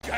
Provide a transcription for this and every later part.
សួ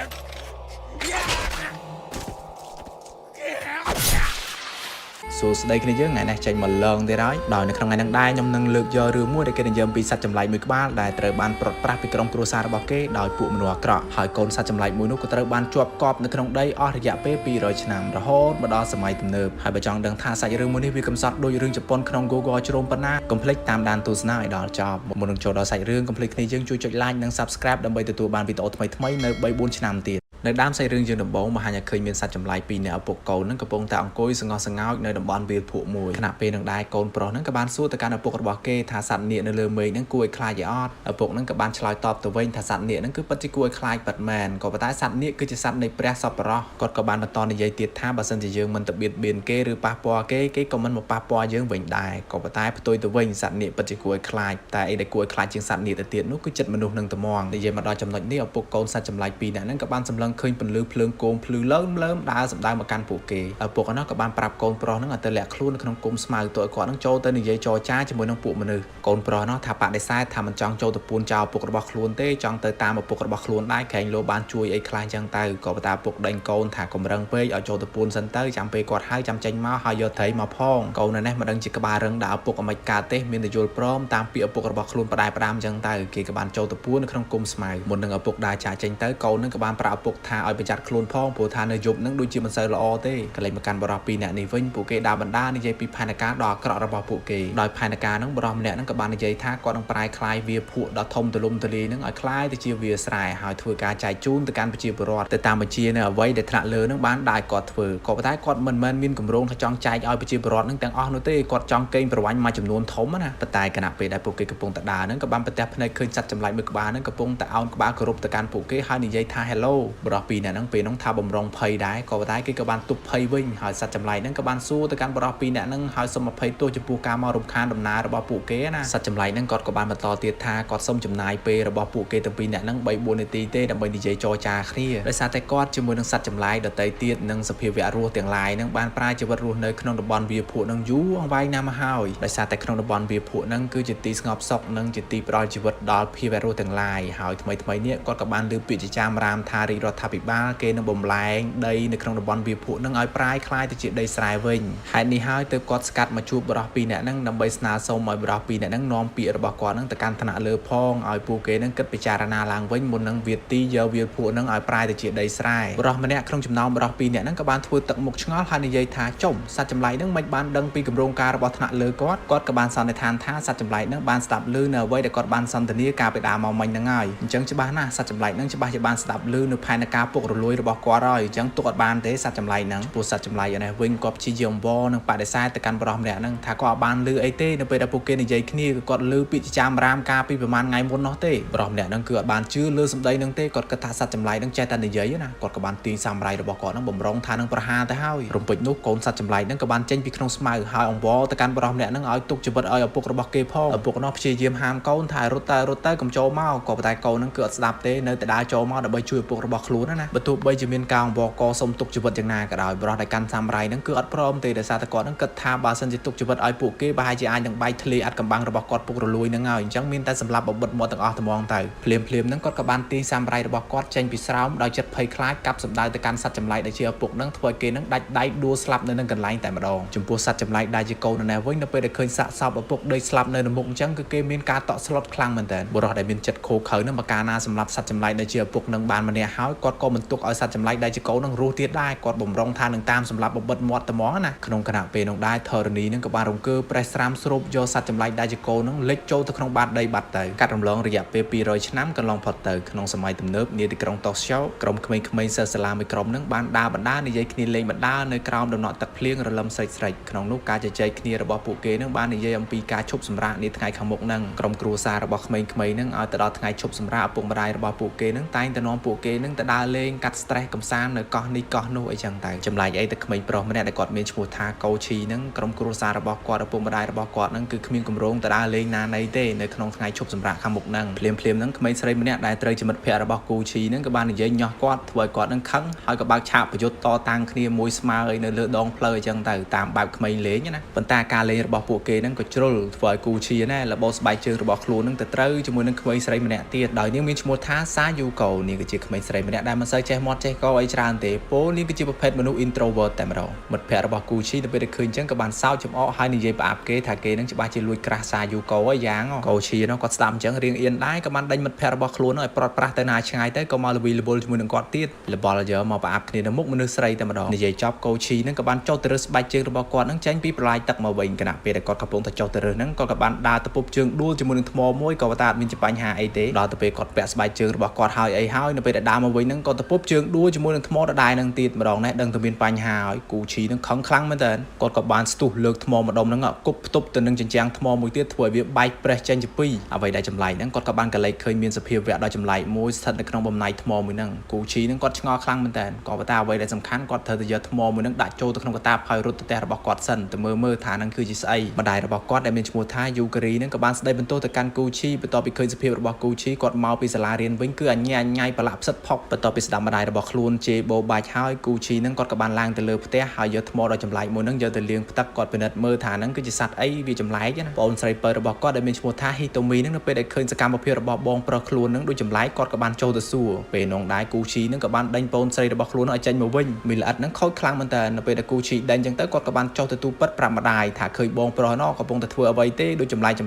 ស្តីគ្នាយើងថ្ងៃនេះចេញមកឡើងទៀតហើយដោយនៅក្នុងថ្ងៃនេះដែរខ្ញុំនឹងលើកយករឿងមួយដែលគេនិយាយពីសត្វចម្លែកមួយក្បាលដែលត្រូវបានប្រត់ប្រាស់ពីក្រុមគ្រួសាររបស់គេដោយពួកមនុស្សអាក្រក់ហើយកូនសត្វចម្លែកមួយនោះក៏ត្រូវបានជាប់កប់នៅក្នុងដីអស់រយៈពេល200ឆ្នាំរហូតមកដល់សម័យទំនើបហើយបើចង់ដឹងថាសាច់រឿងមួយនេះវាកំសត់ដូចរឿងជប៉ុនក្នុង Google ជ្រុំប៉ុណ្ណាកុំភ្លេចតាមដានទស្សនាឲ្យដល់ចប់មុននឹងចូលដល់សាច់រឿងកុំភ្លេចគ្នាយើងជួយចុច like និង subscribe ដើម្បីទទួលបានវីដេអូថ្មីៗនៅ 3-4 ឆ្នាំទៀតនៅដើមសាច់រឿងយើងដំបូងបង្ហាញឲ្យឃើញមានសត្វចម្លែកពីរនាក់ឪពុកកូននឹងកំពុងតែអង្គុយសង្កត់សង្កោចនៅតំបន់វាលភក់មួយខណៈពេលនឹងដែរកូនប្រុសនឹងក៏បានសួរទៅកាន់ឪពុករបស់គេថាសត្វនាគនៅលើមេឃនឹងគួរឲ្យខ្លាចឯអត់ឪពុកនឹងក៏បានឆ្លើយតបទៅវិញថាសត្វនាគនឹងគឺពិតជាគួរឲ្យខ្លាចពិតមែនក៏ប៉ុន្តែសត្វនាគគឺជាសត្វនៃព្រះសប្បុរសគាត់ក៏បានបន្តនិយាយទៀតថាបើសិនជាយើងមិនទៅបៀតបៀនគេឬប៉ះពាល់គេក៏មិនមកប៉ះពាល់យើងវិញដែរក៏ប៉ុន្តែផ្ទុយទៅវិញសត្វនាគពិតជាគួរឲ្យខ្លាចតែអីដែលគួរឲ្យខ្លាចជាងសត្វនាគទៅទៀតនោះគឺចិត្តមនុស្សនឹងត្មងនិយាយមកដល់ចំណុចនេះឪពុកកូនសត្វចម្លែកពីរនាក់នឹងក៏បានសម្លឹងឃើញពន្លឺភ្លើងគោមភ្លឺលើមដើរសម្ដៅមកកាន់ពួកគេឪពុកនោះក៏បានប្រាប់កូនប្រុសនឹងឲ្យទៅលាក់ខ្លួននៅក្នុងគុម្ពស្មៅទើបឲ្យគាត់នឹងចូលទៅនិយាយចរចាជាមួយនឹងពួកមនុស្សកូនប្រុសនោះថាបដិសេធថាមិនចង់ចូលទៅពួនចោលឪពុករបស់ខ្លួនទេចង់ទៅតាមឪពុករបស់ខ្លួនដែរក្រែងលោបានជួយអីខ្លះចឹងទៅក៏ប៉ុន្តែឪពុកដេញកូនថាកុំរឹងពេកឲ្យចូលទៅពួនសិនទៅចាំពេលគាត់ហៅចាំចេញមកហើយយកត្រីមកផងកូននេះមិនដឹងជាក្បាលរឹងដល់ឪពុកឲ្យមិនកើតទេមានតែយល់ព្រមតាមពាក្យឪពុករបស់ខ្លួនផ្ដាំចឹងទៅគេក៏បានចូលទៅពួននៅក្នុងគុម្ពស្មៅមុននឹងឪពុកដើរចាកចេញទៅកូននឹងក៏បានប្រាប់ឪពុកថាឲ្យប្រយ័ត្នខ្លួនផងព្រោះថានៅយប់នឹងដូចជាមិនសូវល្អទេកន្លែងមកកាន់បរិះពីរនាក់នេះវិញពួកគេដើរបណ្ដានិយាយពីផែនការដ៏អាក្រក់របស់ពួកគេដោយផែនការនឹងបរិះម្នាក់នឹងក៏បាននិយាយថាគាត់នឹងប្រែក្លាយវាភក់ដ៏ធំទូលំទូលាយនឹងឲ្យក្លាយទៅជាវាស្រែហើយធ្វើការចែកជូនទៅកាន់ប្រជាពលរដ្ឋទៅតាមបញ្ជានៅអ្វីដែលថ្នាក់លើនឹងបានដែរគាត់ធ្វើក៏ប៉ុន្តែគាត់មិនមែនមានគម្រោងថាចង់ចែកឲ្យប្រជាពលរដ្ឋនឹងទាំងអស់នោះទេគាត់ចង់កេងប្រវ័ញ្ចមួយចំនួនធំណាប៉ុន្តែគណៈពេលដែលពួកគេកំពុងតែដើរនឹងក៏បានប្រទះភ្នែកឃើញសត្វចម្លែកមួយក្បាលនឹងកំពុងតែអោនក្បាលគោរពទៅកាន់ពួកគេហើយនិយាយថា Hello បរិះពីរនាក់នឹងពេលនោះថាបំរុងភ័យដែរក៏ប៉ុន្តែគេក៏បានទប់ភ័យវិញហើយសត្វចម្លែកហ្នឹងក៏បានសួរទៅកាន់បរិះពីរនាក់ហ្នឹងហើយសុំអភ័យទោសចំពោះការមករំខានដំណើររបស់ពួកគេណាសត្វចម្លែកហ្នឹងគាត់ក៏បានបន្តទៀតថាគាត់សុំចំណាយពេលរបស់ពួកគេទាំងពីរនាក់ហ្នឹង 3-4 នាទីទេដើម្បីនិយាយចរចាគ្នាដោយសារតែគាត់ជាមួយនឹងសត្វចម្លែកដទៃទៀតនិងសភាវៈរស់ទាំងឡាយហ្នឹងបានប្រើជីវិតរស់នៅក្នុងតំបន់វាភក់ហ្នឹងយូរអង្វែងណាស់មកហើយដោយសារតែក្នុងតំបន់វាភក់ហ្នឹងគឺជាទីស្ងប់សុខនិងជាទីផ្ដល់ជីវិតដល់ភាវៈរស់ទាំងឡាយហើយថ្មីនេះគាត់ក៏បានលើពាក្យចាមរាមថារាជរដ្ឋាភិបាលគេនឹងបំលែងដីនៅក្នុងតំបន់វាភក់ហ្នឹងឲ្យប្រែក្លាយទៅជាដីស្រែវិញហេតុនេះហើយទើបគាត់ស្កាត់មកជួបបរិះពីរនាក់ហ្នឹងដើម្បីស្នើសុំឲ្យបរិះពីរនាក់ហ្នឹងនាំពាក្យរបស់គាត់ហ្នឹងទៅកាន់ថ្នាក់លើផងឲ្យពួកគេហ្នឹងគិតពិចារណាឡើងវិញមុននឹងវាទីយកវាភក់ហ្នឹងឲ្យប្រែទៅជាដីស្រែបរិះម្នាក់ក្នុងចំណោមបរិះពីរនាក់ហ្នឹងក៏បានធ្វើទឹកមុខឆ្ងល់ហើយនិយាយថាចុំសត្វចម្លែកហ្នឹងមិនបានដឹងពីគម្រោងការរបស់ថ្នាក់លើគាត់ក៏បានសន្និដ្ឋានថាសត្វចម្លែកហ្នឹងបានស្ដាប់ឮនៅអ្វីដែលគាត់បានសន្ទនាការពីដើមមកមិញហ្នឹងហើយអញ្ចឹងច្បាស់ណាស់សត្វចម្លែកហ្នឹងច្បាស់ជាបានស្ដាប់ឮនៅផែនការពុករលួយរបស់គាត់ហើយអញ្ចឹងទុកអត់បានទេសត្វចម្លែកហ្នឹងព្រោះសត្វចម្លែកនេះវិញគាត់ព្យាយាមវល់នឹងបដិសេធទៅកាន់បរិះម្នាក់ហ្នឹងថាគាត់អត់បានឮអីទេនៅពេលដែលពួកគេនិយាយគ្នាគឺគាត់ឮពាក្យចាមរាមការពីប្រហែលថ្ងៃមុននោះទេបរិះម្នាក់ហ្នឹងគឺអត់បានជឿលើសម្ដីហ្នឹងទេគាត់គិតថាសត្វចម្លែកហ្នឹងចេះតែនិយាយណាគាត់ក៏បានទាញសាមរ៉ៃរបស់គាត់ហ្នឹងបំរុងថានឹងប្រហារទៅហើយរំពេចនោះកូនសត្វចម្លែកហ្នឹងក៏បានចេញពីក្នុងស្មៅហើយអង្វរទៅកាន់បរិះម្នាក់ហ្នឹងឲ្យទុកជីវិតឲ្យឪពុករបស់គេផងឪពុកនោះព្យាយាមហាមកូនថារត់ទៅកុំចូលមកក៏ប៉ុន្តែកូនហ្នឹងគឺអត់ស្ដាប់ទេនៅតែដើរចូលមកដើម្បីជួយឪពុករបស់ខ្លួនណាបើទោះបីជាមានការអង្វរកសុំទុកជីវិតយ៉ាងណាក៏ដោយបរិះដែលកាន់សាមរ៉ៃហ្នឹងគឺអត់ព្រមទេដោយសារតែគាត់ហ្នឹងគិតថាបើសិនជាទុកជីវិតឲ្យពួកគេប្រហែលជាអាចនឹងបែកធ្លាយអាត់កំបាំងរបស់គាត់ពុករលួយហ្នឹងហើយអញ្ចឹងមានតែសម្លាប់បបិទ្ធមាត់ទាំងអស់ត្មងទៅភ្លាមហ្នឹងគាត់ក៏បានទាញសាមរ៉ៃរបស់គាត់ចេញពីស្រោមដោយចិត្តភ័យខ្លាចកាប់សម្ដៅទៅកាន់សត្វចម្លែកដែលជាឪពុកហ្នឹងធ្វើឲ្យគេហ្នឹងដាច់ដៃដួលស្លាប់នៅនឹងកន្លែងតែម្ដងចំពោះសត្វចម្លែកដែលជាកូននៅនេះវិញនៅពេលដែលឃើញសាកសពឪពុកដេកស្លាប់នៅមុខអញ្ចឹងគឺគេមានការតក់ស្លុតខ្លាំងមែនតើបុរសដែលមានចិត្តខូខើហ្នឹងមកកាលណាសម្លាប់សត្វចម្លែកដែលជាឪពុកហ្នឹងបានម្នាក់ហើយគាត់ក៏មិនទុកឲ្យសត្វចម្លែកដែលជាកូនហ្នឹងរស់ទៀតដែរគាត់បំរុងថានឹងតាមសម្លាប់បបិទ្ធមាត់ត្មងណាក្នុងគណៈពេលនោះដែរធរណីនឹងក៏បានរង្គើប្រេះស្រាមស្រូបយកសត្វចម្លែកដែលជាកូននឹងលិចចូលទៅក្នុងបាតដីបាត់ទៅកាត់រំលងរយៈពេល200ឆ្នាំកន្លងផុតទៅក្នុងសម័យទំនើបនាទីក្រុងតូក្យូក្រុមក្មេងៗសិស្សសាលាមួយក្រុមនឹងបានដើរបណ្ដានិយាយគ្នាលេងបណ្ដានៅក្រោមដំណក់ទឹកភ្លៀងរលឹមស្រេចក្នុងនោះការជជែកគ្នារបស់ពួកគេនឹងបាននិយាយអំពីការឈប់សម្រាកនាថ្ងៃខាងមុខនឹងក្រុមគ្រួសាររបស់ក្មេងៗនឹងឲ្យទៅដល់ថ្ងៃឈប់សម្រាកឪពុកម្ដាយរបស់ពួកគេនឹងតែងតែនាំពួកគេនឹងទៅដើរលេងកាត់ stress កំសាន្តនៅកោះនេះកោះនោះអីចឹងទៅចម្លែកអីទៅក្មេងប្រុសម្នាក់ដែលគាត់មានឈ្មោះថាកូឈីនឹងក្រុមគ្រួសាររបស់គាត់ឪពុកម្ដាយរបស់គាត់នឹងគឺគ្មានគម្រោងទៅដើរលេងណាណីទេនៅក្នុងថ្ងៃឈប់សម្រាកខាងមុខនឹងភ្លាមនឹងក្មេងស្រីម្នាក់ដែលត្រូវជាមិត្តភក្តិរបស់គូឈីនឹងក៏បាននិយាយញោះគាត់ធ្វើឲ្យគាត់នឹងខឹងហើយក៏បើកឆាកប្រយុទ្ធតតាំងគ្នាមួយស្មើនៅលើដងផ្លូវអញ្ចឹងទៅតាមបែបក្មេងលេងណាប៉ុន្តែការលេងរបស់ពួកគេនឹងក៏ជ្រុលធ្វើឲ្យគូឈីណាលបោស្បែកជើងរបស់ខ្លួននឹងទៅត្រូវជាមួយនឹងក្មេងស្រីម្នាក់ទៀតដោយនាងមានឈ្មោះថាសាយូកូនាងគឺជាក្មេងស្រីម្នាក់ អ្នកដែលមិនសូវចេះមាត់ចេះកអីច្រើនទេពោលនាងគឺជាប្រភេទមនុស្ស introvert តែម្ដងមិត្តភ័ក្តិរបស់ Gucci ទៅពេលឃើញអញ្ចឹងក៏បានសើចចំអកហើយនិយាយផ្អាប់គេថាគេនឹងច្បាស់ជាលួចក្រាស់សារយូកោអីយ៉ាង Gucci នោះគាត់ស្ដាប់អញ្ចឹងរៀងអៀនដែរក៏បានដេញមិត្តភ័ក្តិរបស់ខ្លួននោះឲ្យប្រត់ប្រាស់ទៅណាឆ្ងាយទៅក៏មកល្វីល្វល់ជាមួយនឹងគាត់ទៀតល្បល់យកមកផ្អាប់គ្នានៅមុខមនុស្សស្រីតែម្ដងនិយាយចប់ Gucci នឹងក៏បានចុះទៅរើសស្បែកជើងរបស់គាត់នឹងចេញពីប្រឡាយទឹកមកវិញគណៈពេលដែលគាត់កំពុងតែចុះទៅរើសហ្នឹងគាត់ក៏បានដើរទៅពុបជើងដួលជាមួយនឹងថ្មមួយក៏ថាអត់មានបញ្ហាអីទេដល់ទៅពេលគាត់ពាក់ស្បែកជើងរបស់គាត់ហើយអីហើយនៅពេលដែលដើរមកវិញហ្នឹងគាត់ទៅពុបជើងដួលជាមួយនឹងថ្មដដែលនឹងទៀតម្ដងនេះដឹងតែមានបញ្ហាហើយ Gucci នឹងខឹងខ្លាំងមែនតើគាត់ក៏បានស្ទុះលើកថ្មម្ដុំហ្នឹងគប់ផ្ទប់ទៅនឹងជញ្ជាំងថ្មមួយទៀតធ្វើឲ្យវាបែកប្រេះចេញជាពីរអ្វីដែលចម្លែកហ្នឹងគាត់ក៏បានកលេចឃើញមានសភាវៈដ៏ចម្លែកមួយស្ថិតនៅក្នុងបំណែកថ្មមួយហ្នឹង Gucci ហ្នឹងគាត់ឆ្ងល់ខ្លាំងមែនតើក៏ប៉ុន្តែអ្វីដែលសំខាន់គាត់ត្រូវតែយកថ្មមួយហ្នឹងដាក់ចូលទៅក្នុងកាតាបហើយរត់ទៅផ្ទះរបស់គាត់សិនទៅមើលថាហ្នឹងគឺជាស្អីម្ដាយរបស់គាត់ដែលមានឈ្មោះថា Yukari ហ្នឹងក៏បានស្ដីបន្ទោសទៅកាន់ Gucci បន្ទាប់ពីឃើញសភាពរបស់ Gucci គាត់មកពីសាលារៀនវិញគឺអញ្ញាញ៉ៃប្រឡាក់ផ្សិតផុកបន្ទាប់ពីស្ដាប់ម្ដាយរបស់ខ្លួនជេរបោបាច់ហើយ Gucci ហ្នឹងគាត់ក៏បានឡើងទៅលើផ្ទះហើយយកថ្មដ៏ចម្លែកមួយហ្នឹងយកទៅលាងទឹកគាត់ពិនិត្យមើលថាហ្នឹងគឺជាសត្វអីវាចម្លែកណាបងស្រីពៅរបស់គាត់ដែលមានឈ្មោះថា Hitomi ហ្នឹងនៅពេលដែលឃើញសកម្មភាពរបស់បងប្រុសខ្លួនហ្នឹងដូចចម្លែកគាត់ក៏បានចូលទៅសួរពេលនងដែរ Gucci ហ្នឹងក៏បានដេញបងស្រីរបស់ខ្លួនឲ្យចេញមកវិញមីល្អិតហ្នឹងខូចខ្លាំងមែនតើនៅពេលដែល Gucci ដេញអញ្ចឹងទៅគាត់ក៏បានចុះទៅទូពិតប្រាប់ម្ដាយថាឃើញបងប្រុសនោះកំពុងតែធ្វើអ្វីទេដូចចម្លែក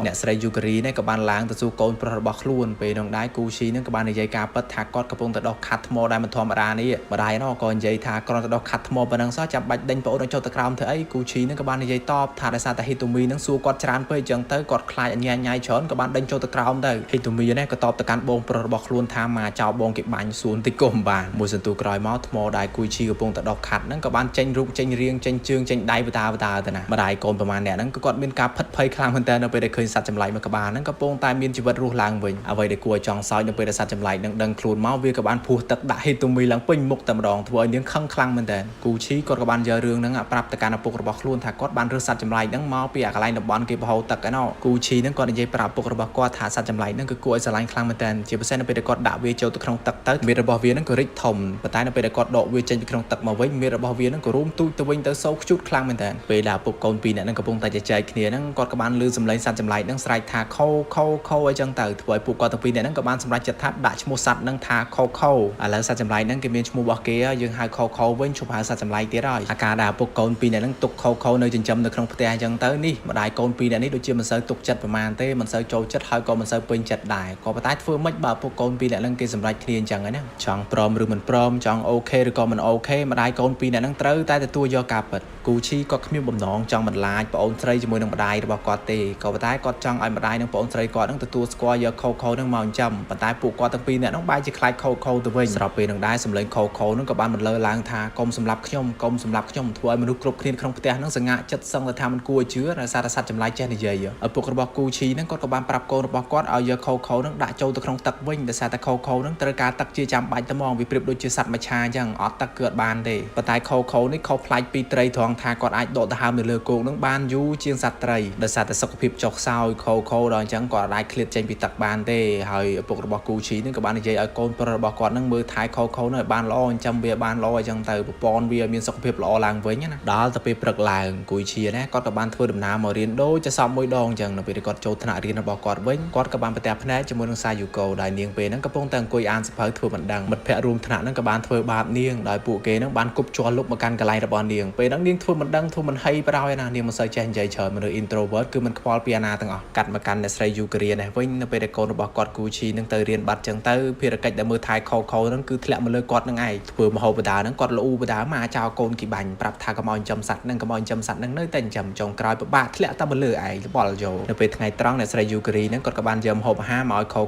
អ្នកស្រី Yukari នេះក៏បានឡើងទៅសួរកូនប្រុសរបស់ខ្លួនពេលនងដែរ Gucci ហ្នឹងក៏បាននិយាយការពិតថាគាត់កំពុងតែដោះខាត់ថ្មដែលមិនធម្មតានេះម្ដាយនោះក៏និយាយថាគ្រាន់តែដោះខាត់ថ្មប៉ុណ្ណឹងសោះចាំបាច់ដេញប្អូនឲ្យចុះទៅក្រោមធ្វើអី Gucci ហ្នឹងក៏បាននិយាយតបថាដោយសារតែ Hitomi ហ្នឹងសួរគាត់ច្រើនពេកអញ្ចឹងទៅគាត់ខ្លាចអញ្ញាញ៉ៃច្រើនក៏បានដេញចុះទៅក្រោមទៅ Hitomi នេះក៏តបទៅកាន់បងប្រុសរបស់ខ្លួនថាមកចោលបងគេបាញ់សួនតិចក៏មិនបានមួយសន្ទុះក្រោយមកថ្មដែល Gucci កំពុងតែដោះខាត់ហ្នឹងក៏បានចេញរូបចេញរាងចេញជើងចេញដៃបតាទៅណាម្ដាយកូនប្រមាណអ្នកហ្នឹងក៏គាត់មានការផិតភ័យខ្លាំងមែនតើនៅពេលដែលឃើញសត្វចម្លែកមួយក្បាលហ្នឹងកំពុងតែមានជីវិតរស់ឡើងវិញអ្វីដែលគួរឲ្យចង់សោចនៅពេលដែលសត្វចម្លែកហ្នឹងដឹងខ្លួនមកវាក៏បានភោះទឹកដាក់ Hitomi ឡើងពេញមុខតែម្ដងធ្វើឲ្យនាងខឹងខ្លាំងមែនតើ Gucci គាត់ក៏បានយករឿងហ្នឹងប្រាប់ទៅកាន់ឪពុករបស់ខ្លួនថាគាត់បានរើសសត្វចម្លែកហ្នឹងមកពីកន្លែងតំបន់គេបហូរទឹកឯណោះ Gucci ហ្នឹងគាត់និយាយប្រាប់ឪពុករបស់គាត់ថាសត្វចម្លែកហ្នឹងគឺគួរឲ្យស្រឡាញ់ខ្លាំងមែនតើជាពិសេសនៅពេលដែលគាត់ដាក់វាចូលទៅក្នុងទឹកទៅមាឌរបស់វាហ្នឹងក៏រីកធំប៉ុន្តែនៅពេលដែលគាត់ដកវាចេញពីក្នុងទឹកមកវិញមាឌរបស់វាហ្នឹងក៏រួមទូចទៅវិញទៅសោកខ្ជូតខ្លាំងមែនតើពេលដែលឪពុកកូនពីរនាក់ហ្នឹងកំពុងតែជជែកគ្នាហ្នឹងគាត់ក៏បានឮសំឡេងសត្វចម្លែកហ្នឹងស្រែកថាខោអីចឹងទៅធ្វើឲ្យពួកគាត់ទាំងពីរនាក់ហ្នឹងក៏បានសម្រេចចិត្តថាដាក់ឈ្មោះសត្វហ្នឹងថាខោឥឡូវសត្វចម្លែកហ្នឹងគេមានឈ្មោះរបស់គេយើងហៅខោវិញជប់ហៅសត្វចម្លែកទៀតហើយអាការដែលឪពុកកូនពីរនាក់ហ្នឹងទុកខោនៅចិញ្ចឹមនៅក្នុងផ្ទះអញ្ចឹងទៅនេះម្ដាយកូនពីរនាក់នេះដូចជាមិនសូវទុកចិត្តប្រមាណទេមិនសូវចូលចិត្តហើយក៏មិនសូវពេញចិត្តដែរក៏ប៉ុន្តែធ្វើម៉េចបើឪពុកកូនពីរនាក់ហ្នឹងគេសម្រេចគ្នាអញ្ចឹងណាចង់ព្រមឬមិនព្រមចង់អូខេឬក៏មិនអូខេម្ដាយកូនពីរនាក់ហ្នឹងត្រូវតែទទួលយកការពិត Gucci គាត់គ្មានបំណងចង់បន្លាចប្អូនស្រីជាមួយនឹងម្ដាយរបស់គាត់ទេក៏ប៉ុន្តែគាត់ចង់ឲ្យម្ដាយនិងប្អូនស្រីគាត់ហ្នឹងទទួលស្គាល់យកខោហ្នឹងមកចិញ្ចឹមប៉ុន្តែពួកគាត់ទាំងពីរនាក់ហ្នឹងបែរជាខ្លាចខោទៅវិញស្របពេលនឹងដែរសម្លេងខោហ្នឹងក៏បានបន្លឺឡើងថាកុំសម្លាប់ខ្ញុំធ្វើឲ្យមនុស្សគ្រប់គ្នាក្នុងផ្ទះហ្នឹងសង្ហាចិត្តសឹងថាមិនគួរឲ្យជឿដោយសារតែសត្វចម្លែកចេះនិយាយឪពុករបស់ Gucci ហ្នឹងគាត់ក៏បានប្រាប់កូនរបស់គាត់ឲ្យយកខោហ្នឹងដាក់ចូលទៅក្នុងទឹកវិញដោយសារតែខោហ្នឹងត្រូវការទឹកជាចាំបាច់តែហ្មងវាប្រៀបដូចជាសត្វមច្ឆាអញ្ចឹងអត់ទឹកគឺអត់បានទេប៉ុន្តែខោនេះខុសប្លែកពីត្រីត្រង់ថាគាត់អាចដកដង្ហើមនៅលើគោកហ្នឹងបានយូរជាងសត្វត្រីដោយសារតែសុខភាពចុះខ្សោយខោដល់អញ្ចឹងគាត់អាចឃ្លាតចេញពីទឹកបានទេហើយឪពុករបស់ Gucci ហ្នឹងក៏បាននិយាយឲ្យកូនប្រុសរបស់គាត់ហ្នឹងមើលថែខោហ្នឹងឲ្យបានល្អចិញ្ចឹមវាបានល្អអញ្ចឹងទៅប្រព័ន្ធវាមានសុខភាពល្អឡើងវិញណាដល់ទៅពេលព្រឹកឡើង Gucci ណាគាត់ក៏បានធ្វើដំណើរមករៀនដូចចសពមួយដងអញ្ចឹងនៅពេលគាត់ចូលថ្នាក់រៀនរបស់គាត់វិញគាត់ក៏បានប្រទះភ្នែកជាមួយនឹងSayukoដែលនាងពេលហ្នឹងកំពុងតែអង្គុយអានសៀវភៅធ្វើមិនដឹងមិត្តភ័ក្តិរួមថ្នាក់ហ្នឹងក៏បានធ្វើបាបនាងដោយពួកគេហ្នឹងបានគប់ជាន់លុបមកកាន់កន្លែងរបស់នាងពេលហ្នឹងនាងធ្វើមិនដឹងធ្វើមិនហីប្រហើយណានាងមិនសូវចេះនិយាយច្រើនមនុស្ស introvert គឺមិនខ្វល់ពីអាណាទាំងអស់កាត់មកកាន់អ្នកស្រី Yukari នេះវិញនៅពេលដែលកូនរបស់គាត់ Gucci ហ្នឹងទៅរៀនបាត់អញ្ចឹងទៅភារកិច្ចដែលមើលថែខោហ្នឹងគឺធ្លាក់មកលើគាត់នឹងឯងធ្វើមហោបដាហ្នឹងគាត់លូបដាមកចោលកូនគីបាញ់ប្រាប់ថាកុំឲ្យចិញ្ចឹមសត្វហ្នឹងនៅតែចិញ្ចឹមចុងក្រោយពិបាកធ្លាក់តែមកលើឯងបល់យោនៅពេលថ្ងៃត្រង់អ្នកស្រី Yukari ហ្នឹងគាត់ក៏បានយកម្ហូបអាហារមកឲ្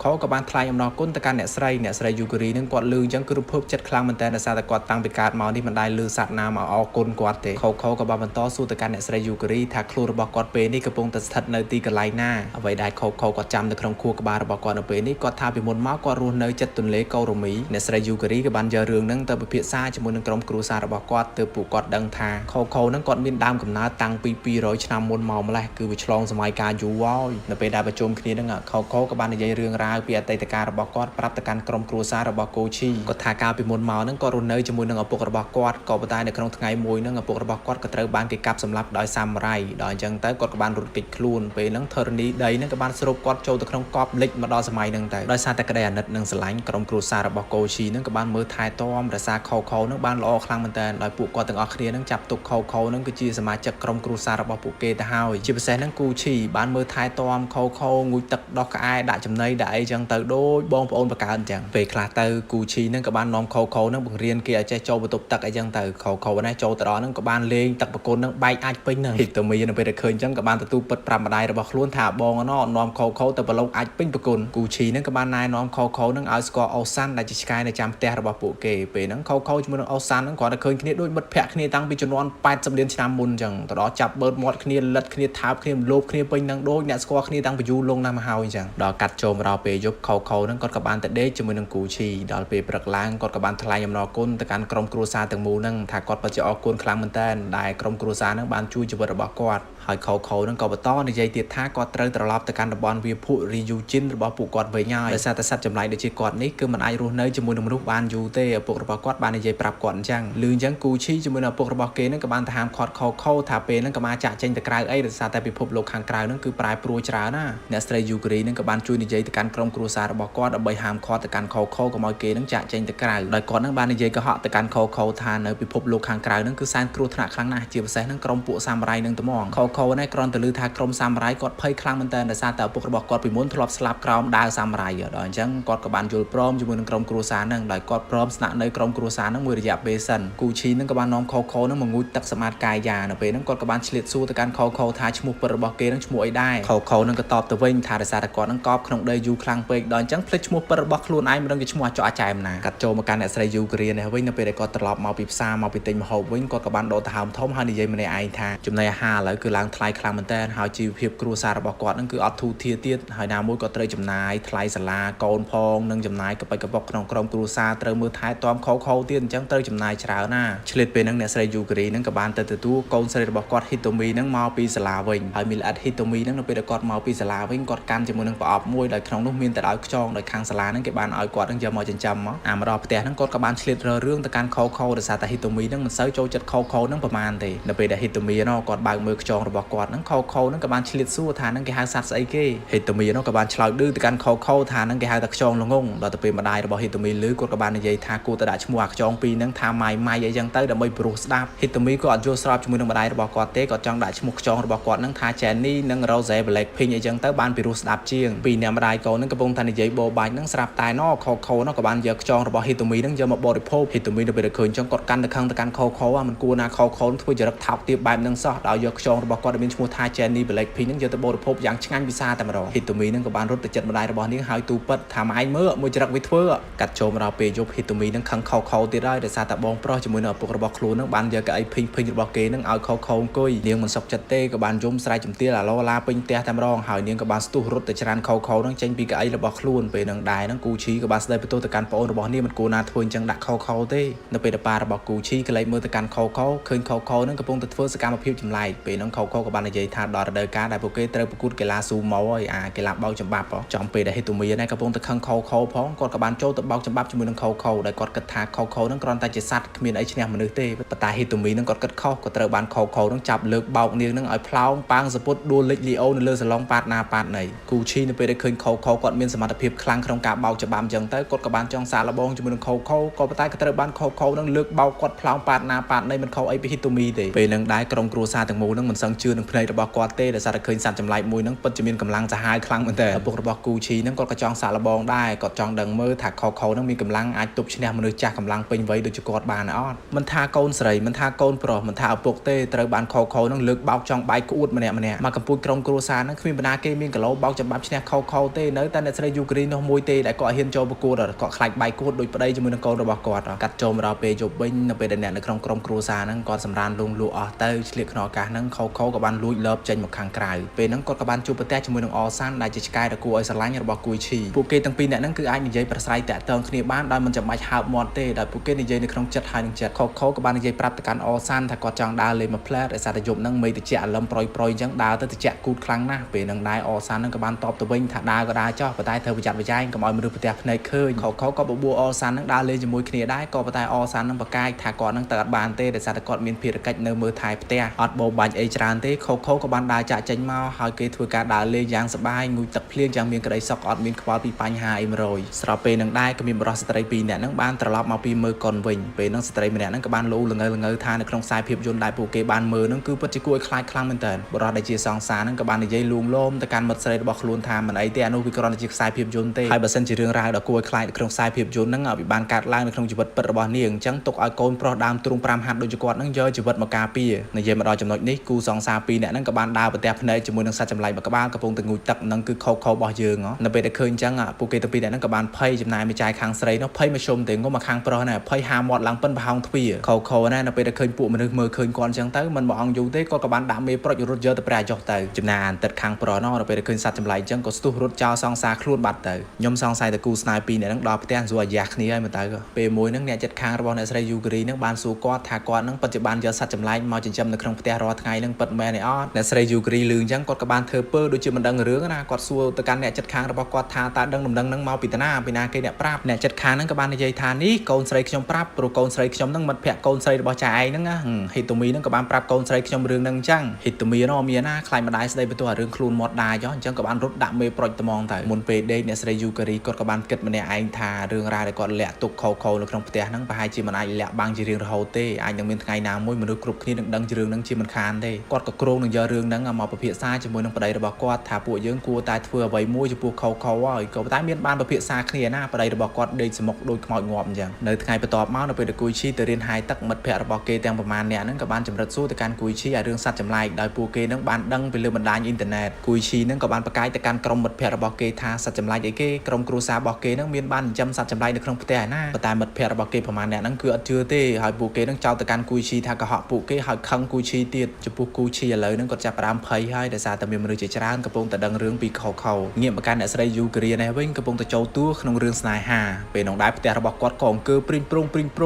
យខោក៏បានថ្លែងអំណរគុណទៅកាន់អ្នកស្រី Yukari ហ្នឹងគាត់លឺអញ្ចឹងគឺរំភើបចិត្តខ្លាំងមែនតើដោយសារតែគាត់តាំងពីកើតមកនេះមិនដែលលឺសត្វណាមកអរគុណគាត់ទេខោក៏បានបន្តសួរទៅកាន់អ្នកស្រី Yukari ថាខ្លួនរបស់គាត់ពេលនេះកំពុងតែស្ថិតនៅទីកន្លែងណាអ្វីដែលខោគាត់ចាំនៅក្នុងខួរក្បាលរបស់គាត់នៅពេលនេះគាត់ថាពីមុនមកគាត់រស់នៅជិតទន្លេកូរ៉ូមីអ្នកស្រី Yukari ក៏បានយករឿងហ្នឹងទៅពិភាក្សាជាមួយនឹងក្រុមគ្រួសាររបស់គាត់ទើបពួកគាត់ដឹងថាខោហ្នឹងគាត់មានដើមកំណើតតាំងពី200ឆ្នាំមុនមកម្លេះគឺវាឆ្លងសម័យកាលយូរហើយនៅពេលដែលប្រជុំគ្នាហ្នឹងខោក៏បាននិយាយរឿងរ៉ាវពីអតីតកាលរបស់គាត់ប្រាប់ទៅកាន់ក្រុមគ្រួសាររបស់ Gucci គាត់ថាកាលពីមុនមកហ្នឹងគាត់រស់នៅជាមួយនឹងឪពុករបស់គាត់ក៏ប៉ុន្តែនៅក្នុងថ្ងៃមួយហ្នឹងឪពុករបស់គាត់ក៏ត្រូវបានគេកាប់សម្លាប់ដោយសាមរ៉ៃដល់អញ្ចឹងទៅគាត់ក៏បានរត់គេចខ្លួនពេលហ្នឹងធរណីដីហ្នឹងក៏បានស្រូបគាត់ចូលទៅក្នុងកប់លិចមកដល់សម័យហ្នឹងទៅដោយសារតែក្តីអាណិតនិងស្រឡាញ់ ក្រុមគ្រួសាររបស់កូឈីនឹងក៏បានមើលថែទាំរក្សាខោខោនឹងបានល្អខ្លាំងមែនទែនដោយពួកគាត់ទាំងអស់គ្នានឹងចាប់ទុកខោខោនឹងគឺជាសមាជិកក្រុមគ្រួសាររបស់ពួកគេទៅហើយជាពិសេសនឹងគូឈីបានមើលថែទាំខោខោងូតទឹកដោះក្អែដាក់ចំណីដាក់អីចឹងទៅដូចបងប្អូនបកើអញ្ចឹងពេលខ្លះទៅគូឈីនឹងក៏បាននាំខោខោនឹងបង្រៀនគេឲ្យចេះចូលបន្ទប់ទឹកអីចឹងទៅខោខោណាចូលទៅដល់នឹងក៏បានលេងទឹកប្រគុណនឹងបែកអាចពេញនឹងហិតមីនៅពេលដែលឃើញចឹងក៏បានទទួលពិតប្រាប់ម្ដាយរបស់ខ្លួនថាបងណោះនាំខោខោទៅប្រឡូកអាចពេញប្រគុណគូឈីនឹងក៏បានណែនាំខោខោនឹងឲ្យស្គាល់អូសាន់ដែលជាឆ្កែនៅចាំផ្ទះរបស់ពួកគេពេលហ្នឹងខោខោជាមួយនឹងអូសាន់នឹងគាត់តែឃើញគ្នាដូចមិត្តភក្តិគ្នាតាំងពីជំនាន់80លានឆ្នាំមុនចឹងទៅដល់ចាប់បឺតមាត់គ្នាលិតគ្នាថើបគ្នាលោបគ្នាពេញនឹងដូចអ្នកស្គាល់គ្នាតាំងពីយូរលង់ណាស់មកហើយចឹងដល់កាត់ចូលមកដល់ពេលយប់ខោខោនឹងគាត់ក៏បានទៅដេកជាមួយនឹងគូឈីដល់ពេលព្រឹកឡើងគាត់ក៏បានថ្លែងអំណរគុណទៅកាន់ក្រុមគ្រួសារទាំងមូលនឹងថាគាត់ពិតជាអរគុណខ្លាំងមែនទែនដែលក្រុមគ្រួសារនឹងបានជួយជីវិតរបស់គាត់ហើយខោខោនឹងក៏បន្តនិយាយទៀតថាគាត់ត្រូវត្រឡប់ទៅកាន់តំបន់វាភុរីយូជីនរបស់ពួកគាត់វិញហើយដោយសារតែសត្វចម្លែកដូចជាគាត់នេះគឺមិនអាចរស់នៅជាមួយនឹងមនុស្សបានយូរទេឪពុករបស់គាត់បាននិយាយប្រាប់គាត់អញ្ចឹងលឺអញ្ចឹងគូឈីជាមួយនឹងឪពុករបស់គេនឹងក៏បានទៅហាមឃាត់ខោខោថាពេលហ្នឹងក៏មកចាក់ចេញទៅក្រៅអីដោយសារតែពិភពលោកខាងក្រៅហ្នឹងគឺប្រែប្រួលច្រើនណាអ្នកស្រីយូគ្រីនឹងក៏បានជួយនិយាយទៅកាន់ក្រុមគ្រួសាររបស់គាត់ដើម្បីហាមឃាត់ទៅកាន់ខោខោកុំឲ្យគេនឹងចាក់ចេញទៅក្រៅដោយគាត់នឹងបាននិយាយកុហកទៅកាន់ខោខោថានៅពិភពលោកខាងក្រៅហ្នឹងគឺសែនគ្រោះថ្នាក់ខ្លាំងណាស់ជាពិសេសហ្នឹងក្រុមពួកសាមរ៉ៃនឹងត្មងខោខោនេះគ្រាន់តែឮថាក្រុមសាមរ៉ៃគាត់ភ័យខ្លាំងមែនតើដោយសារតែឪពុករបស់គាត់ពីមុនធ្លាប់ស្លាប់ក្រោមដាវសាមរ៉ៃដល់អញ្ចឹងគាត់ក៏បានយល់ព្រមជាមួយនឹងក្រុមគ្រួសារហ្នឹងដោយគាត់ព្រមស្នាក់នៅក្រុមគ្រួសារហ្នឹងមួយរយៈពេលសិនគូឈីហ្នឹងក៏បាននាំខោខោហ្នឹងមកងូតទឹកសមាតកាយានៅពេលហ្នឹងគាត់ក៏បានឆ្លៀតសួរទៅកាន់ខោខោថាឈ្មោះពិតរបស់គេហ្នឹងឈ្មោះអីដែរខោខោហ្នឹងក៏តបទៅវិញថាដោយសារតែគាត់ហ្នឹងកប់ក្នុងដីយូរខ្លាំងពេកដល់អញ្ចឹងភ្លេចឈ្មោះពិតរបស់ខ្លួនឯងមិនដឹងជាឈ្មោះអាចអចែមណាកាត់ចូលមកកាន់អ្នកស្រីយូគ្រានេះវិញនៅពេលដែលគាត់ត្រឡប់មកពីផ្សារមកពីទិញម្ហូបវិញគាត់ក៏បានដកដង្ហើមធំហើយនិយាយម្នាក់ឯងថាចំណីអាហារឥឡូវគឺឡើងថ្លៃខ្លាំងមែនតើហើយជីវភាពគ្រួសាររបស់គាត់ហ្នឹងគឺអត់ធូរធារទៀតហើយណាមួយក៏ត្រូវចំណាយថ្លៃសាលាកូនផងនិងចំណាយកបិចកបុកក្នុងក្រុមគ្រួសារត្រូវមើលថែទាំខោខោទៀតអញ្ចឹងត្រូវចំណាយច្រើនណាឆ្លៀតពេលហ្នឹងអ្នកស្រីយូគ្រីហ្នឹងក៏បានទៅទទួលកូនស្រីរបស់គាត់ហ៊ីតូមីហ្នឹងមកពីសាលាវិញហើយមីលអ៊ីតហ៊ីតូមីហ្នឹងនៅពេលដែលគាត់មកពីសាលាវិញគាត់កាន់ជាមួយនឹងប្រអប់មួយដោយក្នុងនោះមានតែដោយខ្យងដោយខាងសាលាហ្នឹងគេបានឲ្យគាត់ហ្នឹងយកមកចិញ្ចឹមមកមកដល់ផ្ទះហ្នឹងគាត់ក៏បានឆ្លៀតរើរឿងទៅកាន់ខោខោដោយសារតែហ៊ីតូមីហ្នឹងមិនសូវចូលចិត្តខោខោហ្នឹងប្រហែលទេនៅពេលដែលហ៊ីតូមីហ្នឹងគាត់បើកមើលខ្យងរបស់គាត់ហ្នឹងខោខោហ្នឹងក៏បានឆ្លៀតសួរថាហ្នឹងគេហៅសត្វស្អីគេហ៊ីតូមីហ្នឹងក៏បានឆ្លើយឌឺទៅកាន់ខោខោថាហ្នឹងគេហៅថាខ្យងល្ងងដល់ទៅពេលម្ដាយរបស់ហ៊ីតូមីលឺគាត់ក៏បាននិយាយថាគួរតែដាក់ឈ្មោះអាខ្យងពីរហ្នឹងថាម៉ៃម៉ៃអីចឹងទៅដើម្បីព្រោះស្ដាប់ហ៊ីតូមីក៏អត់យល់ស្របជាមួយនឹងម្ដាយរបស់គាត់ទេគាត់ចង់ដាក់ឈ្មោះខ្យងរបស់គាត់ហ្នឹងថា Jenny និង Rose Blackpink អីចឹងទៅបានពីរោះស្ដាប់ជាងពីអ្នកម្ដាយកូនហ្នឹងកំពុងតែនិយាយបោបាច់ហ្នឹងស្រាប់តែណខោខោហ្នឹងក៏បានយកខ្យងរបស់ហ៊ីតូមីហ្នឹងយកមកបរិភោគហ៊ីតូមីនៅពេលឃើញចឹងគាត់កាន់ទៅខឹងទៅកាន់ខោខោមិនគួរណាខោខោធ្វើចរិតថោកទាបបែបហ្នឹងសោះដោយយកខ្យងរបស់គាត់ដែលមានឈ្មោះថា Jenny Blackpink ហ្នឹងយកទៅបរិភោគយ៉ាងឆ្ងាញ់ពិសាតែម្ដងហ៊ីតូមីហ្នឹងក៏បានរត់ទៅចិត្តម្ដាយរបស់នាងហើយទូពិតថាម៉ែឯងមើលមួយចរិតវាធ្វើកាត់ចូលមកដល់ពេលយប់ហ៊ីតូមីហ្នឹងខឹងខោខោទៀតហើយដោយសារតែបងប្រុសជាមួយនឹងឪពុករបស់ខ្លួនហ្នឹងបានយកកៅអីភីងរបស់គេហ្នឹងឲ្យខោខោអង្គុយនាងមិនសុខចិត្តទេក៏បានយំស្រែកជំទាវអាឡូឡាពេញផ្ទះតែម្ដងហើយនាងក៏បានស្ទុះរត់ទៅច្រានខោខោហ្នឹងចេញពីកៅអីរបស់ខ្លួនពេលហ្នឹងដែរហ្នឹងគូឈីក៏បានស្ដីបន្ទោសទៅកាន់ប្អូនរបស់នាងមិនគួរណាធ្វើអញ្ចឹងដាក់ខោខោទេនៅពេលដែលប៉ារបស់គូឈីក៏លេចមើលទៅកាន់ខោខោឃើញខោខោហ្នឹងកំពុងតែធ្វើសកម្មភាពចម្លែកពេលហ្នឹងខោខោក៏បាននិយាយថាដល់រដូវកាលដែលពួកគេត្រូវប្រកួតកីឡាស៊ូម៉ូហើយកីឡាបោកចំបាប់ចំពេលដែលហ៊ីតូមីហ្នឹងកំពុងតែខឹងខោខោផងគាត់ក៏បានចូលទៅបោកចំបាប់ជាមួយនឹងខោខោដែលគាត់គិតថាខោខោហ្នឹងគ្រាន់តែជាសត្វគ្មានអីឈ្នះមនុស្សទេប៉ុន្តែហ៊ីតូមីហ្នឹងគាត់គិតខុសក៏ត្រូវបានខោខោហ្នឹងចាប់លើកបោកនាងហ្នឹងឲ្យផ្លោងប៉ាងសពុតដួលលិចលីអូនៅលើសាឡុងប៉ាតណាប៉ាតណីគូឈីនៅពេលដែលឃើញខោខោគាត់មានសមត្ថភាពខ្លាំងក្នុងការបោកចំបាប់អញ្ចឹងទៅគាត់ក៏បានចង់សាកល្បងជាមួយនឹងខោខោក៏ប៉ុន្តែក៏ត្រូវបានខោខោហ្នឹងលើកបោកគាត់ផ្លោងប៉ាតណាប៉ាតណីមិនខុសអីពីហ៊ីតូមីទេពេលហ្នឹងដែរក្រុមគ្រួសារទាំងមូលហ្នឹងមិនសឹងជឿនឹងភ្នែករបស់គាត់ទេដោយសារតែឃើញសត្វចម្លែកមួយហ្នឹងពិតជាមានកម្លាំងសាហាវខ្លាំងមែនតើឪពុករបស់គូឈីហ្នឹងគាត់ក៏ចង់សាកល្បងដែរគាត់ចង់ដឹងមើលថាខោខោហ្នឹងមានកម្លាំងអាចទប់ឈ្នះមនុស្សចាស់កម្លាំងពេញវ័យដូចជាគាត់បានអត់មិនថាកូនស្រីមិនថាកូនប្រុសមិនថាឪពុកទេត្រូវបានខោខោហ្នឹងលើកបោកចង់បាយក្អួតម្នាក់មកកំពូចក្រុមគ្រួសារហ្នឹងគ្មានបណ្ណាគេមានគីឡូបោកច្បាប់ឈ្នះខោខោទេនៅតែអ្នកស្រីយូគ្រីនោះមួយទេដែលគាត់ហ៊ានចូលប្រកួតគាត់ខ្លាចបាយក្អួតដូចប្តីជាមួយនឹងកូនរបស់គាត់កាត់ចូលមកដល់ពេលយប់វិញនៅពេលដែលអ្នកនៅក្នុងក្រុមគ្រួសារហ្នឹងគាត់សម្រានលងលក់អស់ទៅឆ្លៀតក្នុងឱកាសហ្នឹងខោខោក៏បានលួចលើបចេញមកខាងក្រៅពេលហ្នឹងគាត់ក៏បានជួបប្រទះជាមួយនឹងអសានដែលជាឆ្កែដ៏គួរឲ្យស្រឡាញ់របស់គួយឈីពួកគេទាំងពីរអ្នកហ្នឹងគឺអាចនិយាយប្រស្រ័យតាក់ទងគ្នាបានដោយមិនចាំបាច់ហើបមាត់ទេដោយពួកគេនិយាយនៅក្នុងចិត្តហើយនឹងចិត្តខោខោក៏បាននិយាយប្រាប់ទៅកាន់អសានថាគាត់ចង់ដើរលេងមួយផ្លែដោយសារតែយប់ហ្នឹងមេតិចអាលឹមប្រយអញ្ចឹងដើរទៅតិចគូតខ្លាំងណាស់ពេលហ្នឹងដែរអសានហ្នឹងក៏បានតបទៅវិញថាដើរក៏ដើរចោះប៉ុន្តែត្រូវប្រយ័ត្នប្រយែងកុំឲ្យមនុស្សប្រទះភ្នែកឃើញខោខោក៏បបួលអសានហ្នឹងដើរលេងជាមួយគ្នាដែរក៏ប៉ុន្តែអសានហ្នឹងប្រកាយថាគាត់ហ្នឹងទៅអត់បានទេដោយសារតែគាត់មានភារកិច្ចនៅមើលថែផ្ទះអត់បោបាច់អីច្រើនទេខោខោក៏បានដើរចាក់ចេញមកហើយគេធ្វើការដើរលេងយ៉ាងសប្បាយងូតទឹកភ្លៀងយ៉ាងមានក្តីសុខអត់មានខ្វល់ពីបញ្ហាអី100 ស្របពេលនឹងដែរក៏មានបរិសុទ្ធស្ត្រី2នាក់ហ្នឹងបានត្រឡប់មកពីមើលកុនវិញពេលហ្នឹងស្ត្រីម្នាក់ហ្នឹងក៏បានលោល្ងើថានៅក្នុងខ្សែភាពយន្តដែលពួកគេបានមើលហ្នឹងគឺពិតជាគួរឲ្យខ្លាចខ្លាំងមែនតើបរិសុទ្ធដែលជាសង្សារហ្នឹងក៏បាននិយាយលួងលោមទៅកាន់មិត្តស្រីរបស់ខ្លួនថាមិនអីទេអានោះវាគ្រាន់តែជាខ្សែភាពយន្តទេហើយបើសិនជារឿងរ៉ាវដ៏គួរឲ្យខ្លាចនៅក្នុងខ្សែភាពយន្តហ្នឹងវាបានកើតឡើងនៅក្នុងជីវិតពិតរបស់នាងអញ្ចឹងទុកឲ្យកូនប្រុសដើមទ្រូង5ហាត់ដូចជាគាត់ហ្នឹងយកជីវិតមកការពារនិយាយមកដល់ចំណុចនេះគូសង្សារ2នាក់ហ្នឹងក៏បានដើរប្រទះភ្នែកជាមួយនឹងសត្វចម្លែកមួយក្បាលកំពុងតែងូតទឹកហ្នឹងគឺខោរបស់យើងនៅពេលដែលឃើញអញ្ចឹងពួកគេទាំងពីរនាក់ហ្នឹងក៏បានភ័យចំណាយម្ចាយខាងស្រីនោះភ័យមកជុំទេងុំមកខាងប្រុសណាភ័យហាមាត់ឡើងប៉ិនប្រហោងទ្វារខោណានៅពេលដែលឃើញពួកមនុស្សមើលឃើញគាត់អញ្ចឹងទៅមិនមកអង្គយូរទេគាត់ក៏បានដាក់មេប្រុចរត់យកទៅព្រះអាយុទៅចំណានទឹកខាងប្រុសនោះនៅពេលដែលឃើញសត្វចម្លែកអញ្ចឹងក៏ស្ទុះរត់ចោលសង្សារខ្លួនបាត់ទៅខ្ញុំសង្ស័យតែគូស្នេហ៍2នាក់ហ្នឹងដល់ផ្ទះសួរអាយ៉ាគ្នាហើយមើលទៅពេលមួយហ្នឹងអ្នកចិត្តខាងរបស់អ្នកស្រីយូគ្រីហ្នឹងបានសួរគាត់ថាគាត់ហ្នឹងពិតជាបានយកសត្វចម្លែកមកចិញ្ចឹមនៅក្នុងផ្ទះរាល់ថ្ងៃហ្នឹងពិតមែនទេអត់អ្នកស្រីយូគ្រីលឺអញ្ចឹងគាត់ក៏បានធ្វើពើដូចជាមិនដឹងរឿងណាគាត់សួរទៅកាន់អ្នកចិត្តខាងរបស់គាត់ថាតើដឹងដំណឹងហ្នឹងមកពីណាគេអ្នកប្រាប់អ្នកចិត្តខាងហ្នឹងក៏បាននិយាយថានេះកូនស្រីខ្ញុំប្រាប់ព្រោះកូនស្រីខ្ញុំហ្នឹងមិត្តភក្តិកូនស្រីរបស់ចាឯងហ្នឹងណាហេតូមីហ្នឹងក៏បានប្រាប់កូនស្រីខ្ញុំរឿងហ្នឹងអញ្ចឹងហេតូមីនោះមានណាខ្លាចម្ដាយស្ដីបន្ទោះអារឿងខ្លួនមាត់ដាចអញ្ចឹងក៏បានរត់ដាក់មេប្រុចត្មងទៅមុនពេលដេកអ្នកស្រីយូការីគាត់ក៏បានគិតម្នាក់ឯងថារឿងរ៉ាវដែលគាត់លាក់ទុកខោនៅក្នុងផ្ទះហ្នឹងប្រហែលជាមិនអាចលាក់បាំងជារៀងរហូតទេអាចនឹងមានថ្ងៃណាមួយមនុស្សគ្រប់គ្នានឹងដឹងរឿងហ្នឹងជាមិនខានទេគាត់ក៏គ្រោងនឹងយករឿងហ្នឹងមកពិភាក្សាជាមួយនឹងប្តីរបស់គាត់ថាពួកយើងគួរតែធ្វើអ្វីមួយចំពោះខោហើយក៏តែមានបានពិភាក្សាគ្នាណាប្តីរបស់គាត់ដេកសមុខដូចខ្មោចងាប់អញ្ចឹងនៅថ្ងៃបន្ទាប់មកនៅពេលដែលគូឈីទៅរៀនហាយទឹកមិត្តភក្តិរបស់គេទាំងប្រមាណអ្នកហ្នឹងក៏បានចម្រិតសួរទៅកាន់គូឈីឲ្យរឿងសត្វចម្លែកដោយពួកគេហ្នឹងបានដឹងពីលើបណ្ដាញអ៊ីនធឺណិតគូឈីហ្នឹងក៏បានប្រកាយទៅកាន់ក្រុមមិត្តភក្តិរបស់គេថាសត្វចម្លែកអីគេក្រុមគ្រួសាររបស់គេហ្នឹងមានបានចិញ្ចឹមសត្វចម្លែកនៅក្នុងផ្ទះណាប៉ុន្តែមិត្តភក្តិរបស់គេប្រមាណអ្នកហ្នឹងគឺអត់ជឿទេហើយពួកគេហ្នឹងចោទទៅកាន់គូឈីថាកុហកពួកគេហើយខឹងគូឈីទៀតចំពោះគូឈីឥឡូវហ្នឹងគាត់ចាប់ផ្ដើមភ័យហើយដោយសារតែមានមនុស្សជាច្រើនកំពុងតែដឹងរឿងពីខោងាកមកកាន់អ្នកស្រីយូគ្រីនេះវិញកំពុងតែចូលតួក្នុងរឿងស្នេហាពេលនោះដែរផ្ទះរបស់គាត់ក៏អង្គើព្រីងប្រ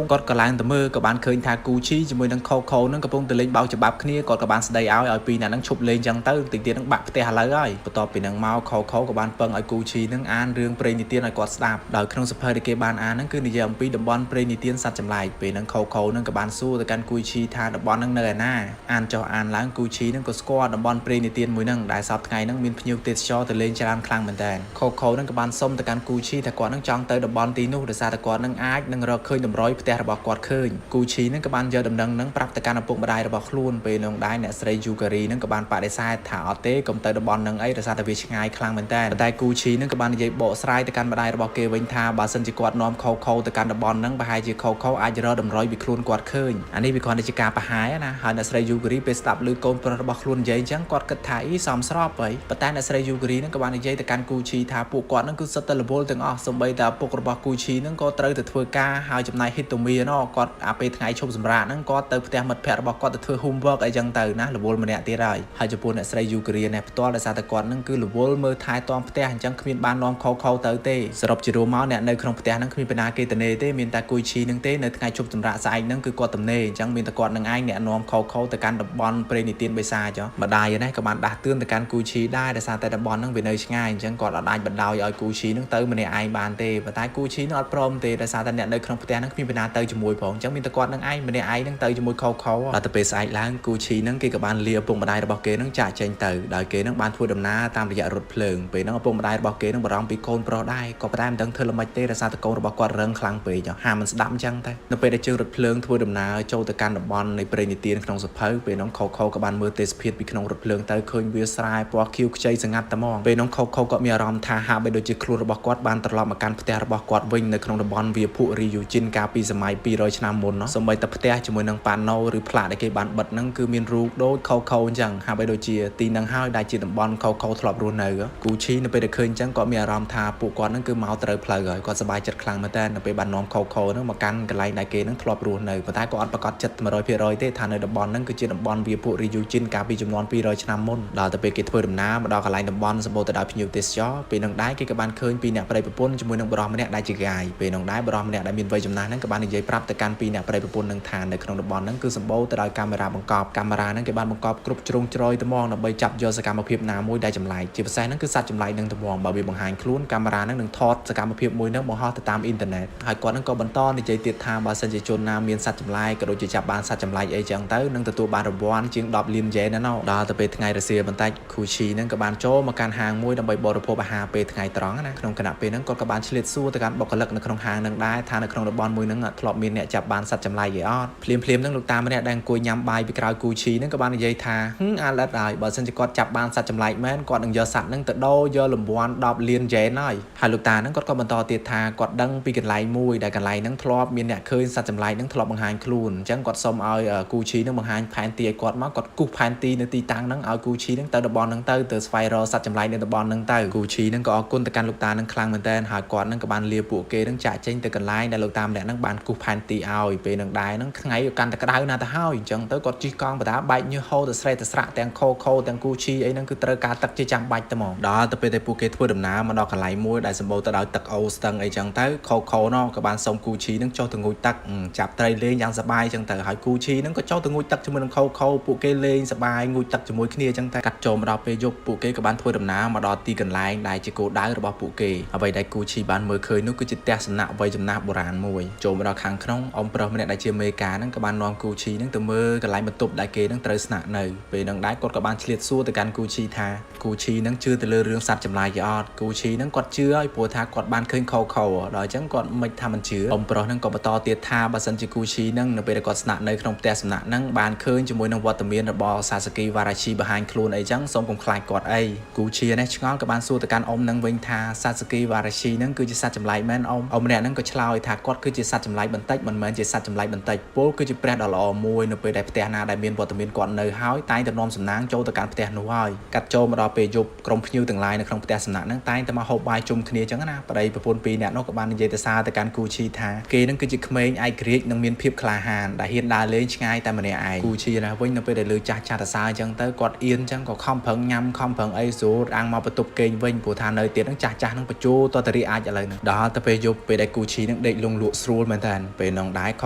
ងគាត់ក៏ឡើងទៅមើលក៏បានឃើញថាគូឈីជាមួយនឹងខោហ្នឹងកំពុងតែលេងបោកច្បាប់គ្នាគាត់ក៏បានស្ដីឲ្យពីរនាក់ហ្នឹងឈប់លេងចឹងទៅតិចទៀតនឹងបាក់ផ្ទះឥឡូវហើយបន្ទាប់ពីនឹងមកខោក៏បានពឹងឲ្យគូឈីហ្នឹងអានរឿងព្រេងនិទានឲ្យគាត់ស្ដាប់ដោយក្នុងសភៅដែលគេបានអានហ្នឹងគឺនិយាយអំពីតំបន់ព្រេងនិទានសត្វចម្លែកពេលហ្នឹងខោហ្នឹងក៏បានសួរទៅកាន់គូឈីថាតំបន់ហ្នឹងនៅឯណាអានចុះអានឡើងគូឈីហ្នឹងក៏ស្គាល់តំបន់ព្រេងនិទានមួយហ្នឹងដែលសពថ្ងៃហ្នឹងមានភ្ញៀវទេសចរទៅលេងច្រើនខ្លាំងមែនតើខោហ្នឹងក៏បានសុំទៅកាន់គូឈីថាគាត់ហ្នឹងចង់ទៅតំបន់ទីនោះដោយសារតែគាត់ហ្នឹងអាចនឹងរកឃើញតម្រុយផ្ទះរបស់គាត់ឃើញគូឈីហ្នឹងក៏បានយកដំណឹងហ្នឹងប្រាប់ទៅកាន់ឪពុកម្ដាយរបស់ខ្លួនពេលនោះដែរអ្នកស្រីយូការីហ្នឹងក៏បានបដិសេធថាអត់ទេកុំទៅតំបន់ហ្នឹងអីដោយសារតែវាឆ្ងាយខ្លាំងមែនតើតែគូឈីហ្នឹងក៏បាននិយាយបកស្រាយទៅកាន់ម្ដាយរបស់គេវិញថាបើសិនជាគាត់នាំខោទៅកាន់តំបន់ហ្នឹងប្រហែលជាខោអាចរកតម្រុយពីខ្លួនគាត់ឃើញអានេះវាគ្រាន់តែជាការប្រហែលណាហើយអ្នកស្រីយូការីពេលស្ដាប់ឮកូនប្រុសរបស់ខ្លួននិយាយអញ្ចឹងគាត់គិតថាអ៊ីសមស្របហើយប៉ុន្តែអ្នកស្រីយូការីហ្នឹងក៏បាននិយាយទៅកាន់គូឈីថាពួកគាត់ហ្នឹងគឺសុទ្ធតែរវល់ទាំងអស់សូម្បីតែឪពុករបស់គូឈីហ្នឹងក៏ត្រូវទៅធ្វើការហើយចំណាយហេតូមីណគាត់អាពេលថ្ងៃឈប់សម្រាកហ្នឹងគាត់ទៅផ្ទះមិត្តភក្តិរបស់គាត់ទៅធ្វើ homework អីចឹងទៅណារវល់ម្នាក់ទៀតហើយចំពោះអ្នកស្រីយូគ្រីនេះផ្ទាល់ដោយសារតែគាត់ហ្នឹងគឺរវល់មើលថែទាំផ្ទះអញ្ចឹងគ្មានបាននាំខោទៅទេសរុបជារួមមកអ្នកនៅក្នុងផ្ទះហ្នឹងគ្មានបណ្ណាគេតនេទេមានតែគួយឈីហ្នឹងទេនៅថ្ងៃឈប់សម្រាកស្អែកហ្នឹងគឺគាត់ទំនេរអញ្ចឹងមានតែគាត់នឹងឯងអ្នកនាំខោទៅកាន់តំបន់ព្រៃនិទានបិសាចម្ដាយនេះក៏បានដាស់តឿនទៅកាន់គូឈីដែរដោយសារតែតំបន់ហ្នឹងវានៅឆ្ងាយអញ្ចឹងគាត់អត់អាចបណ្ដោយឲ្យគូឈីហ្នឹងទៅម្នាក់ឯងបានទេប៉ុន្តែគូឈីហ្នឹងអត់ព្រមទេដោយសារតែអ្នកនៅក្នុងផ្ទះហ្នឹងគ្មានបណ្ណាទៅជាមួយផងអញ្ចឹងមានតែគាត់នឹងឯងម្នាក់ឯងហ្នឹងទៅជាមួយខោដល់ទៅពេលស្អែកឡើងគូឈីហ្នឹងគេក៏បានលាឪពុកម្ដាយរបស់គេហ្នឹងចាក់ចេញទៅដោយគេហ្នឹងបានធ្វើដំណើរតាមរយៈរថភ្លើងពេលហ្នឹងឪពុកម្ដាយរបស់គេហ្នឹងបារម្ភពីកូនប្រុសដែរក៏ប៉ុន្តែមិនដឹងធ្វើល្មិចទេដោយសារតែកូនរបស់គាត់រឹងខ្លាំងពេកហាមមិនស្ដាប់អញ្ចឹងតែនៅពេលដែលជើងរថភ្លើងធ្វើដំណើរចូលទៅកាន់តំបន់នៃព្រៃនិទានក្នុងសភៅពេលហ្នឹងខោក៏បានមើលទេសភាពពីក្នុងរថភ្លើងទៅឃើញវាស្រែពណ៌ខៀវខ្ចីស្ងាត់តែហ្មងពេលហ្នឹងខោក៏មានអារម្មណ៍ថាហាក់បីដូចជាខ្លួនរបស់គាត់បានត្រឡប់មកកាន់ផ្ទះរបស់គាត់វិញនៅក្នុងតំបន់វាភក់រីយូជីនកាលពីសម័យ200ឆ្នាំមុនសូម្បីតែផ្ទះជាមួយនឹងប៉ាណូឬផ្លាកដែលគេបានបិទហ្នឹងគឺមានរូបដូចខោអញ្ចឹងហាក់បីដូចជាទីហ្នឹងហើយដែលជាតំបន់ខោធ្លាប់រស់នៅគូឈីនៅពេលដែលឃើញអញ្ចឹងគាត់មានអារម្មណ៍ថាពួកគាត់ហ្នឹងគឺមកត្រូវផ្លូវហើយគាត់សប្បាយចិត្តខ្លាំងមែនតើនៅពេលបាននាំខោហ្នឹងមកកាន់កន្លែងដែលគេហ្នឹងធ្លាប់រស់នៅប៉ុន្តែគាត់អត់ប្រកាសចិត្ត 100%ទេថានៅតំបន់ហ្នឹងគឺជាតំបន់វាភក់រីយូជីនកាលពីចំនួន200ឆ្នាំមុនដល់ទៅពេលគេធ្វើដំណើរមកដល់កន្លែងតំបន់សម្បូរទៅដោយភ្ញៀវទេសចរពេលហ្នឹងដែរគេក៏បានឃើញពីអ្នកប្រិយប្រពន្ធជាមួយនឹងបរិសម្នាក់ដែលជាកាយពេលហ្នឹងដែរបរិសម្នាក់ដែលមានវ័យចំណាស់ហ្នឹងក៏បាននិយាយប្រាប់ទៅកាន់ពីអ្នកប្រិយប្រពន្ធនឹងថានៅក្នុងតំបន់ហ្នឹងគឺសម្បូរទៅដោយកាមេរ៉ាបង្កប់កាមេរ៉ាហ្នឹងគេបានបង្កប់គ្រប់ជ្រុងជ្រោយត្មងដើម្បីចាប់យកសកម្មភាពណាមួយដែលចម្លែកជាពិសេសហ្នឹងគឺសត្វចម្លែកនឹងត្មងបើវាបង្ហាញខ្លួនកាមេរ៉ាហ្នឹងនឹងថតសកម្មភាពមួយហ្នឹងបង្ហោះទៅតាមអ៊ីនធឺណិតហើយគាត់ហ្នឹងក៏បន្តនិយាយទៀតថាបើសិនជាជនណាមានសត្វចម្លែកក៏ដូចជាចាប់បានសត្វចម្លែកអីចឹងទៅនឹងទទួលបានរង្វាន់ជាង10លានយ៉េនណាដល់ទៅពេលថ្ងៃរសៀលបន្តិចគូឈីហ្នឹងក៏បានចូលមកកាន់ហាងមួយដើម្បីបរិភោគអាហារពេលថ្ងៃត្រង់ណាក្នុងគណៈពេលហ្នឹង ហ្នឹងគាត់ក៏បានឆ្លៀតសួរទៅកាន់បុគ្គលិកនៅក្នុងហាងហ្នឹងដែរថានៅក្នុងតំបន់មួយហ្នឹងធ្លាប់មានអ្នកចាប់បានសត្វចម្លែកឯអត់ភ្លាមហ្នឹងលោកតាម្នាក់ដែលអង្គុយញ៉ាំបាយពីក្រោយគូឈីហ្នឹងក៏បាននិយាយថាអាឡិតហើយបើសិនជាគាត់ចាប់បានសត្វចម្លែកមែនគាត់នឹងយកសត្វហ្នឹងទៅដូរយកលំពាន់10 លានយ៉េនហើយលោកតាហ្នឹងគាត់ក៏បន្តទៀតថាគាត់ដឹងពីកន្លែងមួយដែលកន្លែងហ្នឹងធ្លាប់មានអ្នកឃើញសត្វចម្លែកហ្នឹងធ្លាប់បង្ហាញខ្លួនអញ្ចឹងគាត់សុំឲ្យគូឈីហ្នឹងបង្ហាញផែនទីឲ្យគាត់មកគាត់គូសផែនទីនៅទីតាំងហ្នឹងឲ្យគូឈីហ្នឹងទៅតំបន់ហ្នឹងទៅស្វែងរកសត្វចម្លែកនៅតំបន់ហ្នឹងទៅគូឈីហ្នឹងក៏អរគុណទៅកាន់លោកតាហ្នឹងខ្លាំងមែនតើហើយគាត់ហ្នឹងក៏បានលាពួកគេហ្នឹងចាក់ចេញទៅកន្លែងដែលលោកតាម្នាក់ហ្នឹងបានគូសផែនទីឲ្យពេលហ្នឹងដែរហ្នឹងថ្ងៃក៏កាន់តែក្តៅណាស់ទៅហើយអញ្ចឹងទៅគាត់ជិះកង់បដាបែកញើសហូរទៅស្រែទៅស្រាក់ទាំងខោទាំងគូឈីអីហ្នឹងគឺត្រូវការទឹកជាចាំបាច់តែហ្មងដល់ទៅពេលដែលពួកគេធ្វើដំណើរមកដល់កន្លែងមួយដែលសម្បូរទៅដោយទឹកអូរស្ទឹងអីចឹងទៅខោនោះក៏បានសុំគូឈីហ្នឹងចុះទៅងូតទឹកចាប់ត្រីលេងយ៉ាងសប្បាយចឹងទៅហើយគូឈីហ្នឹងក៏ចុះទៅងូតទឹកជាមួយនឹងខោពួកគេលេងសប្បាយងូតទឹកជាមួយគ្នាចឹងទៅកាត់ចូលមកដល់ពេលយប់ពួកគេក៏បានធ្វើដំណើរមកដល់ទីកន្លែងដែលជាគោលដៅរបស់ពួកគេអ្វីដែលគូឈីបានមើលឃើញនោះគឺជាផ្ទះសំណាក់អ្វីចំណាស់បុរាណមួយចូលមកដល់ខាងក្នុងអ៊ំប្រុសម្នាក់ដែលជាមេការហ្នឹងក៏បាននាំគូឈីហ្នឹងទៅមើលកន្លែងបន្ទប់ដែលគេហ្នឹងត្រូវស្នាក់នៅពេលហ្នឹងដែរគាត់ក៏បានឆ្លៀតសួរទៅកាន់គូឈីថាគូឈីហ្នឹងជឿទៅលើរឿងសត្វចម្លែកអត់គូឈីហ្នឹងគាត់ជឿហើយព្រោះថាគាត់បានឃើញខោដល់អញ្ចឹងគាត់មិនថាមិនជឿអ៊ំប្រុសហ្នឹងក៏បន្តទៀតថាបើសិនជាគូឈីហ្នឹងនៅពេលដែលគាត់ស្នាក់នៅក្នុងផ្ទះសំណាក់ហ្នឹងបានឃើញជាមួយនឹងវត្តមានរបស់សាសាគីវ៉ារ៉ាឈីបង្ហាញខ្លួនអីចឹងសូមកុំខ្លាចគាត់អីគូឈីនេះឆ្ងល់ក៏បានសួរទៅកាន់អ៊ំហ្នឹងវិញថាសាសាគីវ៉ារ៉ាឈីហ្នឹងគឺជាសត្វចម្លែកមែនអ៊ំម្នាក់ហ្នឹងក៏ឆ្លើយថាគាត់គឺជាសត្វចម្លែកបន្តិចមិនមែនជាសត្វចម្លែកបន្តិចពលគឺជាព្រះដ៏ល្អមួយនៅពេលដែលផ្ទះណាដែលមានវត្តមានគាត់នៅហើយតែងតែនាំសំណាងចូលទៅកាន់ផ្ទះនោះហើយកាត់ចូលមកដល់ពេលយប់ក្រុមភ្ញៀវទាំងឡាយនៅក្នុងផ្ទះសំណាក់ហ្នឹងតែងតែមកហូបបាយជុំគ្នាចឹងណាប្តីប្រពន្ធពីរនាក់នោះក៏បាននិយាយទៅសារទៅកាន់គូឈីថាគេហ្នឹងគឺជាក្មេងឯករាជ្យនិងមានភាពក្លាហានដែលហ៊ានដើរលេងឆ្ងាយតែម្នាក់ឯងគូឈីណាវិញនៅពេលដែលលើចាស់ទៅសារចឹងទៅគាត់អៀនចឹងក៏ខំប្រឹងញ៉ាំខំប្រឹងអីស្រួលអាំងមកបន្ទប់គេងវិញព្រោះថានៅទៀតហ្នឹងចាស់ហ្នឹងបញ្ជោតតរីអាចឥឡូវហ្នឹងដល់ទៅពេលយប់ពេលដែលគូឈីហ្នឹងដេកលងលក់ស្រួលមែនតើពេលហ្នឹងដែរខ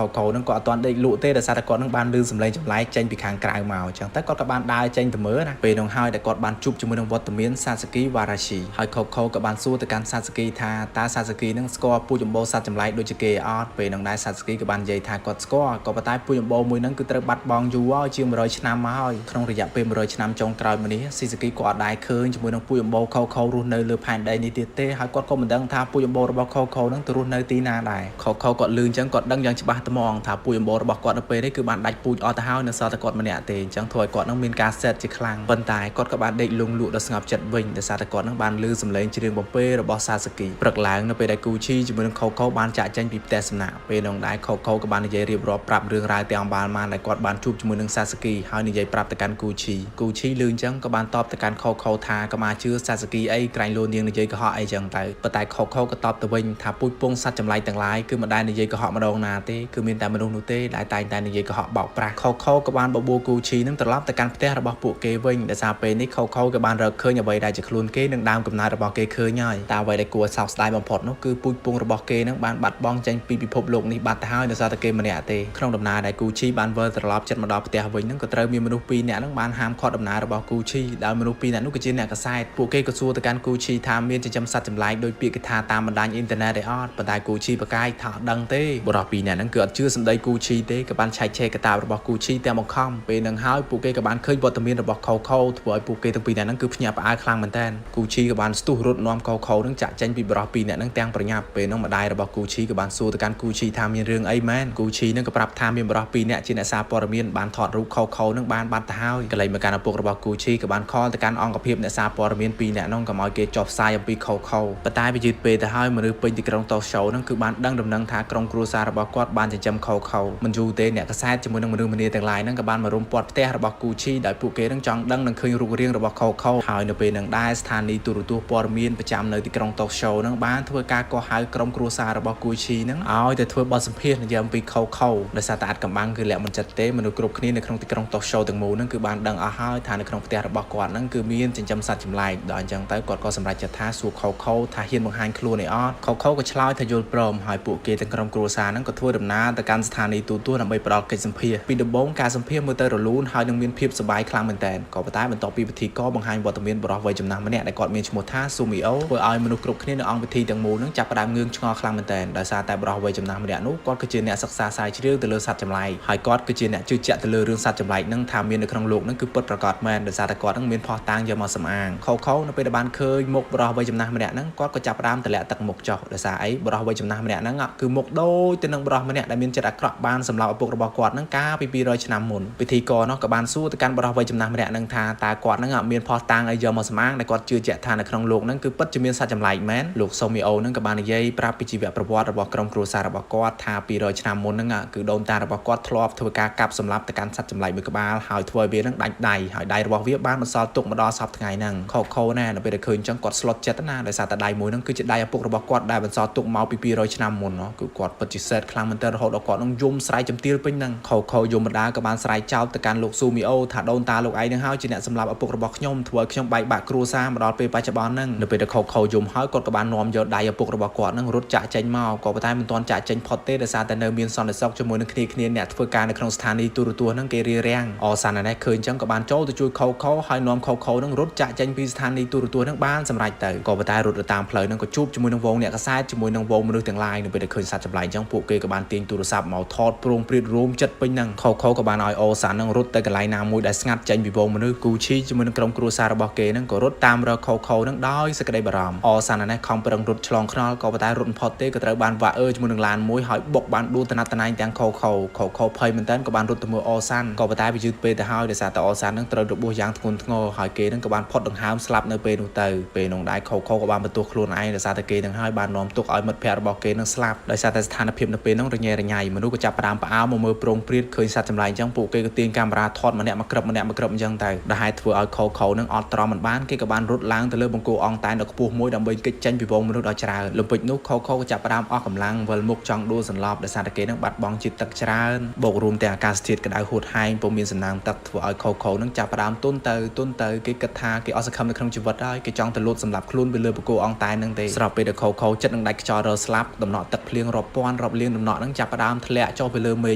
ោហ្នឹងក៏អត់ទាន់ដេកលក់ទេដោយសារតែគាត់ហ្នឹងបានលឺសំឡេងចម្លែកចេញពីខាងក្រៅមកចឹងតែគាត់ក៏បានដើរចេញទៅមើលណាពេលហ្នឹងហើយដែលគាត់បានជួបជាមួយនឹងវត្តមានសាសាគីវ៉ារ៉ាឈីហើយខោក៏បានសួរទៅកាន់សាសាគីថាតើសាសាគីហ្នឹងស្គាល់ពូជអម្បូរសត្វចម្លែកដូចជាគេអត់ពេលហ្នឹងដែរសាសាគីក៏បាននិយាយថាគាត់ស្គាល់ក៏ប៉ុន្តែពូជអម្បូរមួយហ្នឹងគឺត្រូវបាត់បង់យូរហើយជាង100ឆ្នាំមកហើយក្នុងរយៈពេល100ឆ្នាំចុងក្រោយមកនេះស៊ីសាគីក៏អត់ដែរឃើញជាមួយនឹងពូជអម្បូរខោរស់នៅលើផែនដីនេះទៀតទេហើយគាត់ក៏មិនដឹងថាពូជអម្បូររបស់ខោហ្នឹងទៅរស់នៅទីណាដែរខោគាត់លឺអញ្ចឹងគាត់ដឹងយ៉ាងច្បាស់ត្មងថាពូជអម្បូររបស់គាត់នៅពេលនេះគឺបានដាច់ពូជអស់ទៅហើយនៅសល់តែគាត់ម្នាក់ទេអញ្ចឹងធ្វើឲ្យគាត់នឹងមានការសែតជាខ្លាំងប៉ុន្តែគាត់ក៏បានដេកលងលក់ដល់ស្ងប់ចិត្តវិញដោយសារតែគាត់នឹងបានលឺសំឡេងច្រៀងបំពេរបស់សាសាគីព្រឹកឡើងនៅពេលដែលគូឈីជាមួយនឹងខោបានចាក់ចេញពីផ្ទះសំណាក់ពេលនោះដែរខោក៏បាននិយាយរៀបរាប់ប្រាប់រឿងរ៉ាវទាំងអម្បាលម៉ានដែលគាត់បានជួបជាមួយនឹងសាសាគីហើយនិយាយប្រាប់ទៅកាន់គូឈីលឺអញ្ចឹងក៏បានតបទៅកាន់ខោថាក៏មកជឿសាសាគីអីក្រែងលោនាងនិយាយកុហកអីចឹងទៅប៉ុន្តែខោក៏តបទៅវិញថាពូជពងសត្វចម្លែកទាំងឡាយគឺមិនដែលនិយាយកុហកម្ដងណាទេគឺមានតែមនុស្សនោះទេដែលតែងតែនិយាយកុហកបោកប្រាស់ខោក៏បានបបួលគូឈីនឹងត្រឡប់ទៅកាន់ផ្ទះរបស់ពួកគេវិញដោយសារពេលនេះខោក៏បានរកឃើញអ្វីដែលជាខ្លួនគេនឹងដើមកំណើតរបស់គេឃើញហើយតែអ្វីដែលគួរសោកស្ដាយបំផុតនោះគឺពូជពងរបស់គេនឹងបានបាត់បង់ចេញពីពិភពលោកនេះបាត់ទៅហើយដោយសារតែគេម្នាក់ទេក្នុងដំណើរដែលគូឈីបានវិលត្រឡប់ចិត្តមកដល់ផ្ទះវិញនឹងក៏ត្រូវមានមនុស្សពីរនាក់នឹងបានហាមឃាត់ដំណើររបស់គូឈីដែលមនុស្សពីរនាក់នោះគឺជាអ្នកកសែតពួកគេក៏សួរទៅកាន់គូឈីថាមានចិញ្ចឹមសត្វចម្លែកដោយពាក្យថាតាមបណ្ដាញអ៊ីនធឺណិតទេអត់ប៉ុន្តែគូឈីប្រកាយថាអត់ដឹងទេបុរសពីរនាក់ហ្នឹងគឺអត់ជឿសម្ដីគូឈីទេក៏បានឆែកឆេរកតាបរបស់គូឈីទាំងបង្ខំពេលហ្នឹងហើយពួកគេក៏បានឃើញវត្តមានរបស់ខោធ្វើឲ្យពួកគេទាំងពីរនាក់ហ្នឹងគឺភ្ញាក់ផ្អើលខ្លាំងមែនតើគូឈីក៏បានស្ទុះរត់នាំខោហ្នឹងចាក់ចេញពីបុរសពីរនាក់ហ្នឹងទាំងប្រញាប់ពេលហ្នឹងម្ដាយរបស់គូឈីក៏បានសួរទៅកាន់គូឈីថាមានរឿងអីមែនគូឈីហ្នឹងក៏ប្រាប់ថាមានបុរសពីរនាក់ជាអ្នកសារព័ត៌មានបានថតរូបខោហ្នឹងបានបាត់ទៅហើយកន្លែងមកកាន់ឪពុករបស់គូឈីក៏បានខលទៅកាន់អង្គភាពអ្នកសារព័ត៌មានពីរនាក់ហ្នឹងក៏មកគេចុះផ្សាយអំពីខោប៉ុន្តែវាយឺតពេលទៅហើយមនុស្សពេញទីក្រុងតូស្យូហ្នឹងគឺបានដឹងដំណឹងថាក្រុមគ្រួសាររបស់គាត់បានចិញ្ចឹមខោមិនយូរទេអ្នកកសែតជាមួយនឹងមនុស្សម្នាទាំងឡាយហ្នឹងក៏បានមករុំព័ទ្ធផ្ទះរបស់គូឈីដោយពួកគេនឹងចង់ដឹងនិងឃើញរូបរាងរបស់ខោហើយនៅពេលហ្នឹងដែរស្ថានីយទូរទស្សន៍ព័ត៌មានប្រចាំនៅទីក្រុងតូស្យូហ្នឹងបានធ្វើការកោះហៅក្រុមគ្រួសាររបស់គូឈីហ្នឹងឲ្យទៅធ្វើបទសម្ភាសន៍និយាយអំពីខោដោយសារតែអាចកំបាំងគឺលាក់មិនចិត្តទេមនុស្សគ្រប់គ្នានៅក្នុងទីក្រុងតូស្យូទាំងមូលហ្នឹងគឺបានដឹងអស់ហើយថានៅក្នុងផ្ទះរបស់គាត់ហ្នឹងគឺមានចិញ្ចឹមសត្វចម្លែកដល់អញ្ចឹងទៅគាត់ក៏សម្រេចចិត្តថាសួរខោថាហ៊ានបង្ហាញខ្លួនឯអត់ខោក៏ឆ្លើយថាយល់ព្រមហើយពួកគេទាំងក្រុមគ្រួសារហ្នឹងក៏ធ្វើដំណើរទៅកាន់ស្ថានីយទូរទស្សន៍ដើម្បីផ្ដល់កិច្ចសម្ភាសន៍ពីដំបូងការសម្ភាសន៍មើលទៅរលូនហើយនឹងមានភាពសប្បាយខ្លាំងមែនទែនក៏ប៉ុន្តែបន្ទាប់ពីពិធីករបង្ហាញវត្តមានបរិសុទ្ធវ័យចំណាស់ម្នាក់ដែលគាត់មានឈ្មោះថាស៊ូមីអូធ្វើឲ្យមនុស្សគ្រប់គ្នានៅអង្គពិធីទាំងមូលហ្នឹងចាប់ផ្ដើមងឿងឆ្ងល់ខ្លាំងមែនទែនដោយសារតែបរិសុទ្ធវ័យចំណាស់ម្នាក់នោះគាត់គឺជាអ្នកសិក្សាស្រាវជ្រាវទៅលើសត្វចម្លែកហើយគាត់គឺជាអ្នកជឿជាក់ទៅលើរឿងសត្វចម្លែកហ្នឹងថាមាននៅក្នុងលោកហ្នឹងគឺពិតប្រាកដមែនដោយសារតែគាត់ហ្នឹងមានភស្តុតាងយកមកសម្អាងខោនៅពេលដែលបានឃើញមុខបរិសុទ្ធវ័យចំណាស់ម្នាក់ហ្នឹងគាត់ក៏ ចាប់ផ្ដើមតម្លាក់ទឹកមុខចុះដោយសារអីបរិះវ័យចំណាស់ម្នាក់ហ្នឹងគឺមុខដូចទៅនឹងបរិះម្នាក់ដែលមានចិត្តអាក្រក់បានសម្លាប់ឪពុករបស់គាត់ហ្នឹងកាលពី200ឆ្នាំមុនពិធីករនោះក៏បានសួរទៅកាន់បរិះវ័យចំណាស់ម្នាក់ហ្នឹងថាតើគាត់ហ្នឹងមានផុសតាំងអីយកមកសម្អាងដែលគាត់ជឿជាក់ថានៅក្នុងលោកហ្នឹងគឺពិតជាមានសត្វចម្លែកមែនលោកសូមីអូហ្នឹងក៏បាននិយាយប្រាប់ពីជីវប្រវត្តិរបស់ក្រុមគ្រួសាររបស់គាត់ថា200ឆ្នាំមុនហ្នឹងគឺដូនតារបស់គាត់ធ្លាប់ធ្វើការកាប់សម្លាប់ទៅកាន់សត្វចម្លែកមួយក្បាលហើយធ្វើឲ្យវាហ្នឹងដាច់ដៃហើយដៃរបស់វាបានបន្សល់ទុកមកដល់សពថ្ងៃហ្នឹងខូណានៅពេលដែលឃើញអញ្ចឹងគាត់ស្លុតចិត្តណាដោយសារតែដៃមួយហ្នឹងគឺជាដៃឪពុករបស់គាត់ដែលបន្សល់ទុកមកពី200ឆ្នាំមុនគឺគាត់ពិតជាសែតខ្លាំងមែនទែនរហូតដល់គាត់នឹងយំស្រែកជំទាវពេញហ្នឹងខូយមដាក៏បានស្រែកចោទទៅកាន់លោកស៊ូមីអូថាដូនតាលោកឯងនឹងហើយជាអ្នកសម្លាប់ឪពុករបស់ខ្ញុំធ្វើឲ្យខ្ញុំបែកបាក់គ្រួសារមកដល់ពេលបច្ចុប្បន្នហ្នឹងនៅពេលដែលខូយមហើយគាត់ក៏បាននាំយកដៃឪពុករបស់គាត់ហ្នឹងរត់ចាក់ចេញមកក៏ប៉ុន្តែមិនទាន់ចាក់ចេញផុតទេដោយសារតែនៅមានសន្តិសុខជាមួយនឹងគ្នាអ្នកធ្វើការនៅក្នុងស្ថានីយទូរទស្សន៍ហ្នឹងគេរារាំងអសានណែឃើញអញ្ចឹងក៏បានចូលទៅជួយខូហើយនាំខូហ្នឹងរត់ចាក់ចេញពីស្ថានីយទូរទស្សន៍ហ្នឹងបានសម្រេចទៅក៏ប៉ុន្តែរត់ទៅតាមផ្លូវហ្នឹងក៏ជួបជាមួយនឹងវងអ្នកកសែតជាមួយនឹងវងមនុស្សទាំងឡាយនៅពេលដែលឃើញសត្វចម្លែកអញ្ចឹងពួកគេក៏បានទាញទូរស័ព្ទមកថតព្រមព្រៀតរួមចិត្តពេញហ្នឹងខូក៏បានឲ្យអូសានហ្នឹងរត់ទៅកន្លែងណាមួយដែលស្ងាត់ចេញពីវងមនុស្សគូឈីជាមួយនឹងក្រុមគ្រួសាររបស់គេហ្នឹងក៏រត់តាមរកខូហ្នឹងដោយសេចក្តីបារម្ភអូសានណែខំប្រឹងរត់ឆ្លងថ្នល់ក៏ប៉ុន្តែរត់មិនផុតទេក៏ត្រូវបានវ៉ាក់ជាមួយនឹងឡានមួយហើយបុកបានដួលតណាត់តណៃទាំងខូភ័យមែនតើក៏បានរត់ទៅមើលអូសានក៏ប៉ុន្តែវាយឺតពេកទៅហើយដោយសារតែអូសានហ្នឹងត្រូវរបួសយ៉ាងធ្ងន់ធ្ងរហើយគេហ្នឹងក៏បានផុតដង្ហើមស្លាប់នៅពេលនោះទៅពេលនោះដែរខូក៏បានបន្ទោសខ្លួនឯងដោយសារតែគេនឹងហើយបាននាំទុកឲ្យមិត្តភ័ក្តិរបស់គេនឹងស្លាប់ដោយសារតែស្ថានភាពនៅពេលនោះរញ៉េរញ៉ៃមនុស្សក៏ចាប់ផ្ដើមផ្អើលមកមើលប្រងព្រាតឃើញសត្វចម្លែកអញ្ចឹងពួកគេក៏ទាញកាមេរ៉ាថតម្នាក់មកក្រឹបអញ្ចឹងទៅដែលហេតុធ្វើឲ្យខូនឹងអត់ទ្រាំមិនបានគេក៏បានរត់ឡើងទៅលើបង្គោលអងតែនដ៏ខ្ពស់មួយដើម្បីគេចចេញពីវងមនុស្សដ៏ច្រើនលំពេចនោះខូក៏ចាប់ផ្ដើមអស់កម្លាំងវិលមុខចង់ដួលសន្លប់ដោយសារតែគេនឹងបាត់បង់ជាតិទឹកច្រើនបូករួមទាំងអាកាសធាតុក្តៅហួតហែងពុំមានសំណើមទឹកធ្វើឲ្យខូនឹងចាប់ផ្ដើមទុនទៅគេគិតថាគេអស់សង្ឃឹមនៅក្នុងជីវិតហើយគេចង់ទៅលូតសម្រាប់ខ្លួនពីលើបង្គោលអងតែននឹងទេស្របពេលដែលខូចិត្តនឹងដាច់ខ្យល់រស្លាប់ដំណក់ទឹកភ្លៀងរាប់ពាន់រាប់លានដំណក់នឹងចាប់ផ្ដើមធ្លាក់ចុះពីលើមេ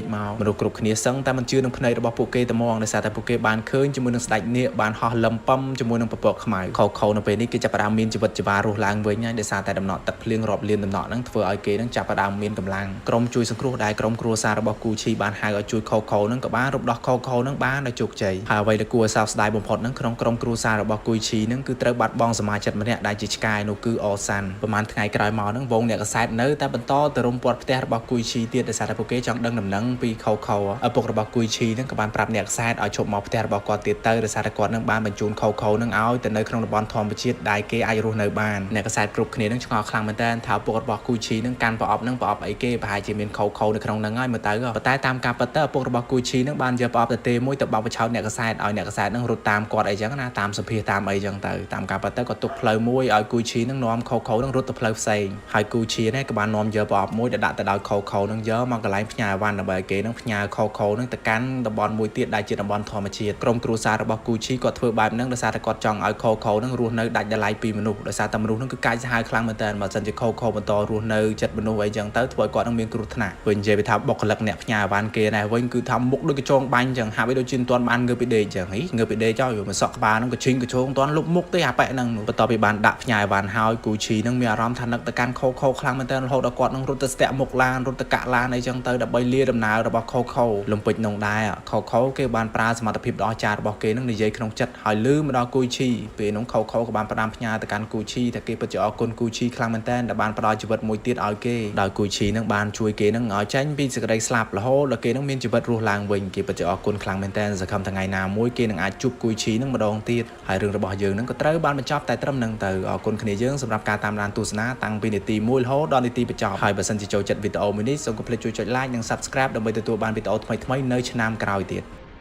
ឃមកមនុស្សគ្រប់គ្នាសឹងតែមិនជឿនឹងភ្នែករបស់ពួកគេតែហ្មងដោយសារតែពួកគេបានឃើញជាមួយនឹងស្ដេចនាគបានហោះលឹមប៉ំជាមួយនឹងពពកខ្មៅខូនៅពេលនេះគេចាប់ផ្ដើមមានជីវិតជីវ៉ារស់ឡើងវិញហើយដោយសារតែដំណក់ទឹកភ្លៀងរាប់លានដំណក់នឹងធ្វើឲ្យគេនឹងចាប់ផ្ដើមមានកម្លាំងក្រុមជួយសង្គ្រោះដែលក្រុមគ្រួសាររបស់គូឈីបានហៅឲ្យជួយខូនឹងក៏បានរំដោះខូនឹងបានដោយជោគជ័យហើយអ្វីដែលគួរឲ្យសោកស្ដាយបំផុតនឹងក្នុងក្រុមគ្រួសាររបស់គូឈីនឹងគឺត្រូវបាត់បង់សមាជិកម្នាក់ដែលជាឆ្កែនោះគឺអូសានប្រហែលថ្ងៃក្រោយមកនឹងវងអ្នកកសែតនៅតែបន្តទៅរុំព័ទ្ធផ្ទះរបស់គូឈីទៀតដោយសារតែពួកគេចង់ដឹងដំណឹងពីខូឪពុករបស់គូឈីនឹងក៏បានប្រាប់អ្នកកសែតឲ្យឈប់មកផ្ទះរបស់គាត់ទៀតទៅដោយសារតែគាត់នឹងបានបញ្ជូនខូនឹងឲ្យទៅនៅក្នុងតំបន់ធម្មជាតិដែលគេអាចរស់នៅបានអ្នកកសែតគ្រប់គ្នានឹងឆ្ងល់ខ្លាំងមែនតើថាឪពុករបស់គូឈីនឹងកាន់ប្រអប់អីគេប្រហែលជាមានខូនៅក្នុងហ្នឹងហើយមើលទៅប៉ុន្តែតាមការពិតទៅឪពុករបស់គូឈីនឹងបានយកប្រអប់ទៅមួយទៅបោកបិឆោតអ្នកកសែតឲ្យអ្នកកសែតនឹងរត់តាមគាត់អីចឹងណាតាមសភាតាមអីចឹងទៅតាមការពិតទៅក៏ទុកផ្លូវមួយឲ្យគូឈីនឹងនាំខូនឹងរត់ទៅផ្លូវផ្សេងហើយគូឈីនេះក៏បាននាំយកប្រអប់មួយទៅដាក់ទៅដោយខូនឹងយកមកកន្លែងផ្ញើអីវ៉ាន់ដើម្បីឲ្យគេនឹងផ្ញើខូនឹងទៅកាន់តំបន់មួយទៀតដែលជាតំបន់ធម្មជាតិក្រុមគ្រួសាររបស់គូឈីគាត់ធ្វើបែបហ្នឹងដោយសារតែគាត់ចង់ឲ្យខូនឹងរស់នៅដាច់ដライពីមនុស្សដោយសារតែមនុស្សនឹងគឺកាចសាហាវខ្លាំងមែនតើបើមិនជាខូបន្តរស់នៅចិត្តមនុស្សអីចឹងទៅធ្វើឲ្យគាត់នឹងមានគ្រោះថ្នាក់វិញនិយាយពីថាបុគ្គលិកអ្នកផ្ញើអីវ៉ាន់គេដែរវិញគឺថាមុខដូចកញ្ចងបាញ់ចឹងហាក់បីដូចជាមិនទាន់បានងើបពីដេកចឹងងើបពីដេកចោលមកសក់ក្បាលហ្នឹងក៏ឈិញកញ្ជងមិនទាន់លុបមុខទេអាប៉ែហ្នឹងបន្ទាប់ពីបានដាក់ផ្ញើអីវ៉ាន់ហើយគូឈីនឹងមានអារម្មណ៍ថានឹកទៅកាន់ខូខ្លាំងមែនតើរហូតដល់គាត់នឹងរត់ទៅស្ទាក់មុខឡានរត់ទៅកាក់ឡានអីចឹងទៅដើម្បីលាដំណើររបស់ខូលំពេចនងដែរខូគេបានប្រើសមត្ថភាពដ៏អស្ចារ្យរបស់គេនឹងនិយាយក្នុងចិត្តហើយលឺមកដល់គូឈីពេលនោះខូក៏បានផ្ដាំផ្ញើទៅកាន់គូឈីថាគេពិតជាអរគុណគូឈីខ្លាំងមែនតើដែលបានផ្ដល់ជីវិតមួយទៀតឲ្យគេដោយគូឈីនឹងបានជួយគេនឹងឲ្យចេញពីសេចក្តីស្លាប់រហូតដល់គេនឹងមានជីវិតរស់ឡើងវិញគេពិតជាអរគុណខ្លាំងមែនតើសង្ឃឹមថ្ងៃណាមួយគេនឹងអាចជួបគូឈីនឹងម្ដងទៀតហើយរឿងរបស់យើងនឹងក៏ត្រូវបានបញ្ចប់តែត្រឹមហ្នឹងទៅអរគុណគ្នាយើងសម្រាប់ការតាមដានទស្សនាតាំងពីនាទី1រហូតដល់នាទីបញ្ចប់ហើយបើសិនជាចូលចិត្តវីដេអូមួយនេះសូមកុំភ្លេចជួយចុច like និង subscribe ដើម្បីទទួលបានវីដេអូថ្មីៗនៅឆ្នាំក្រោយទៀត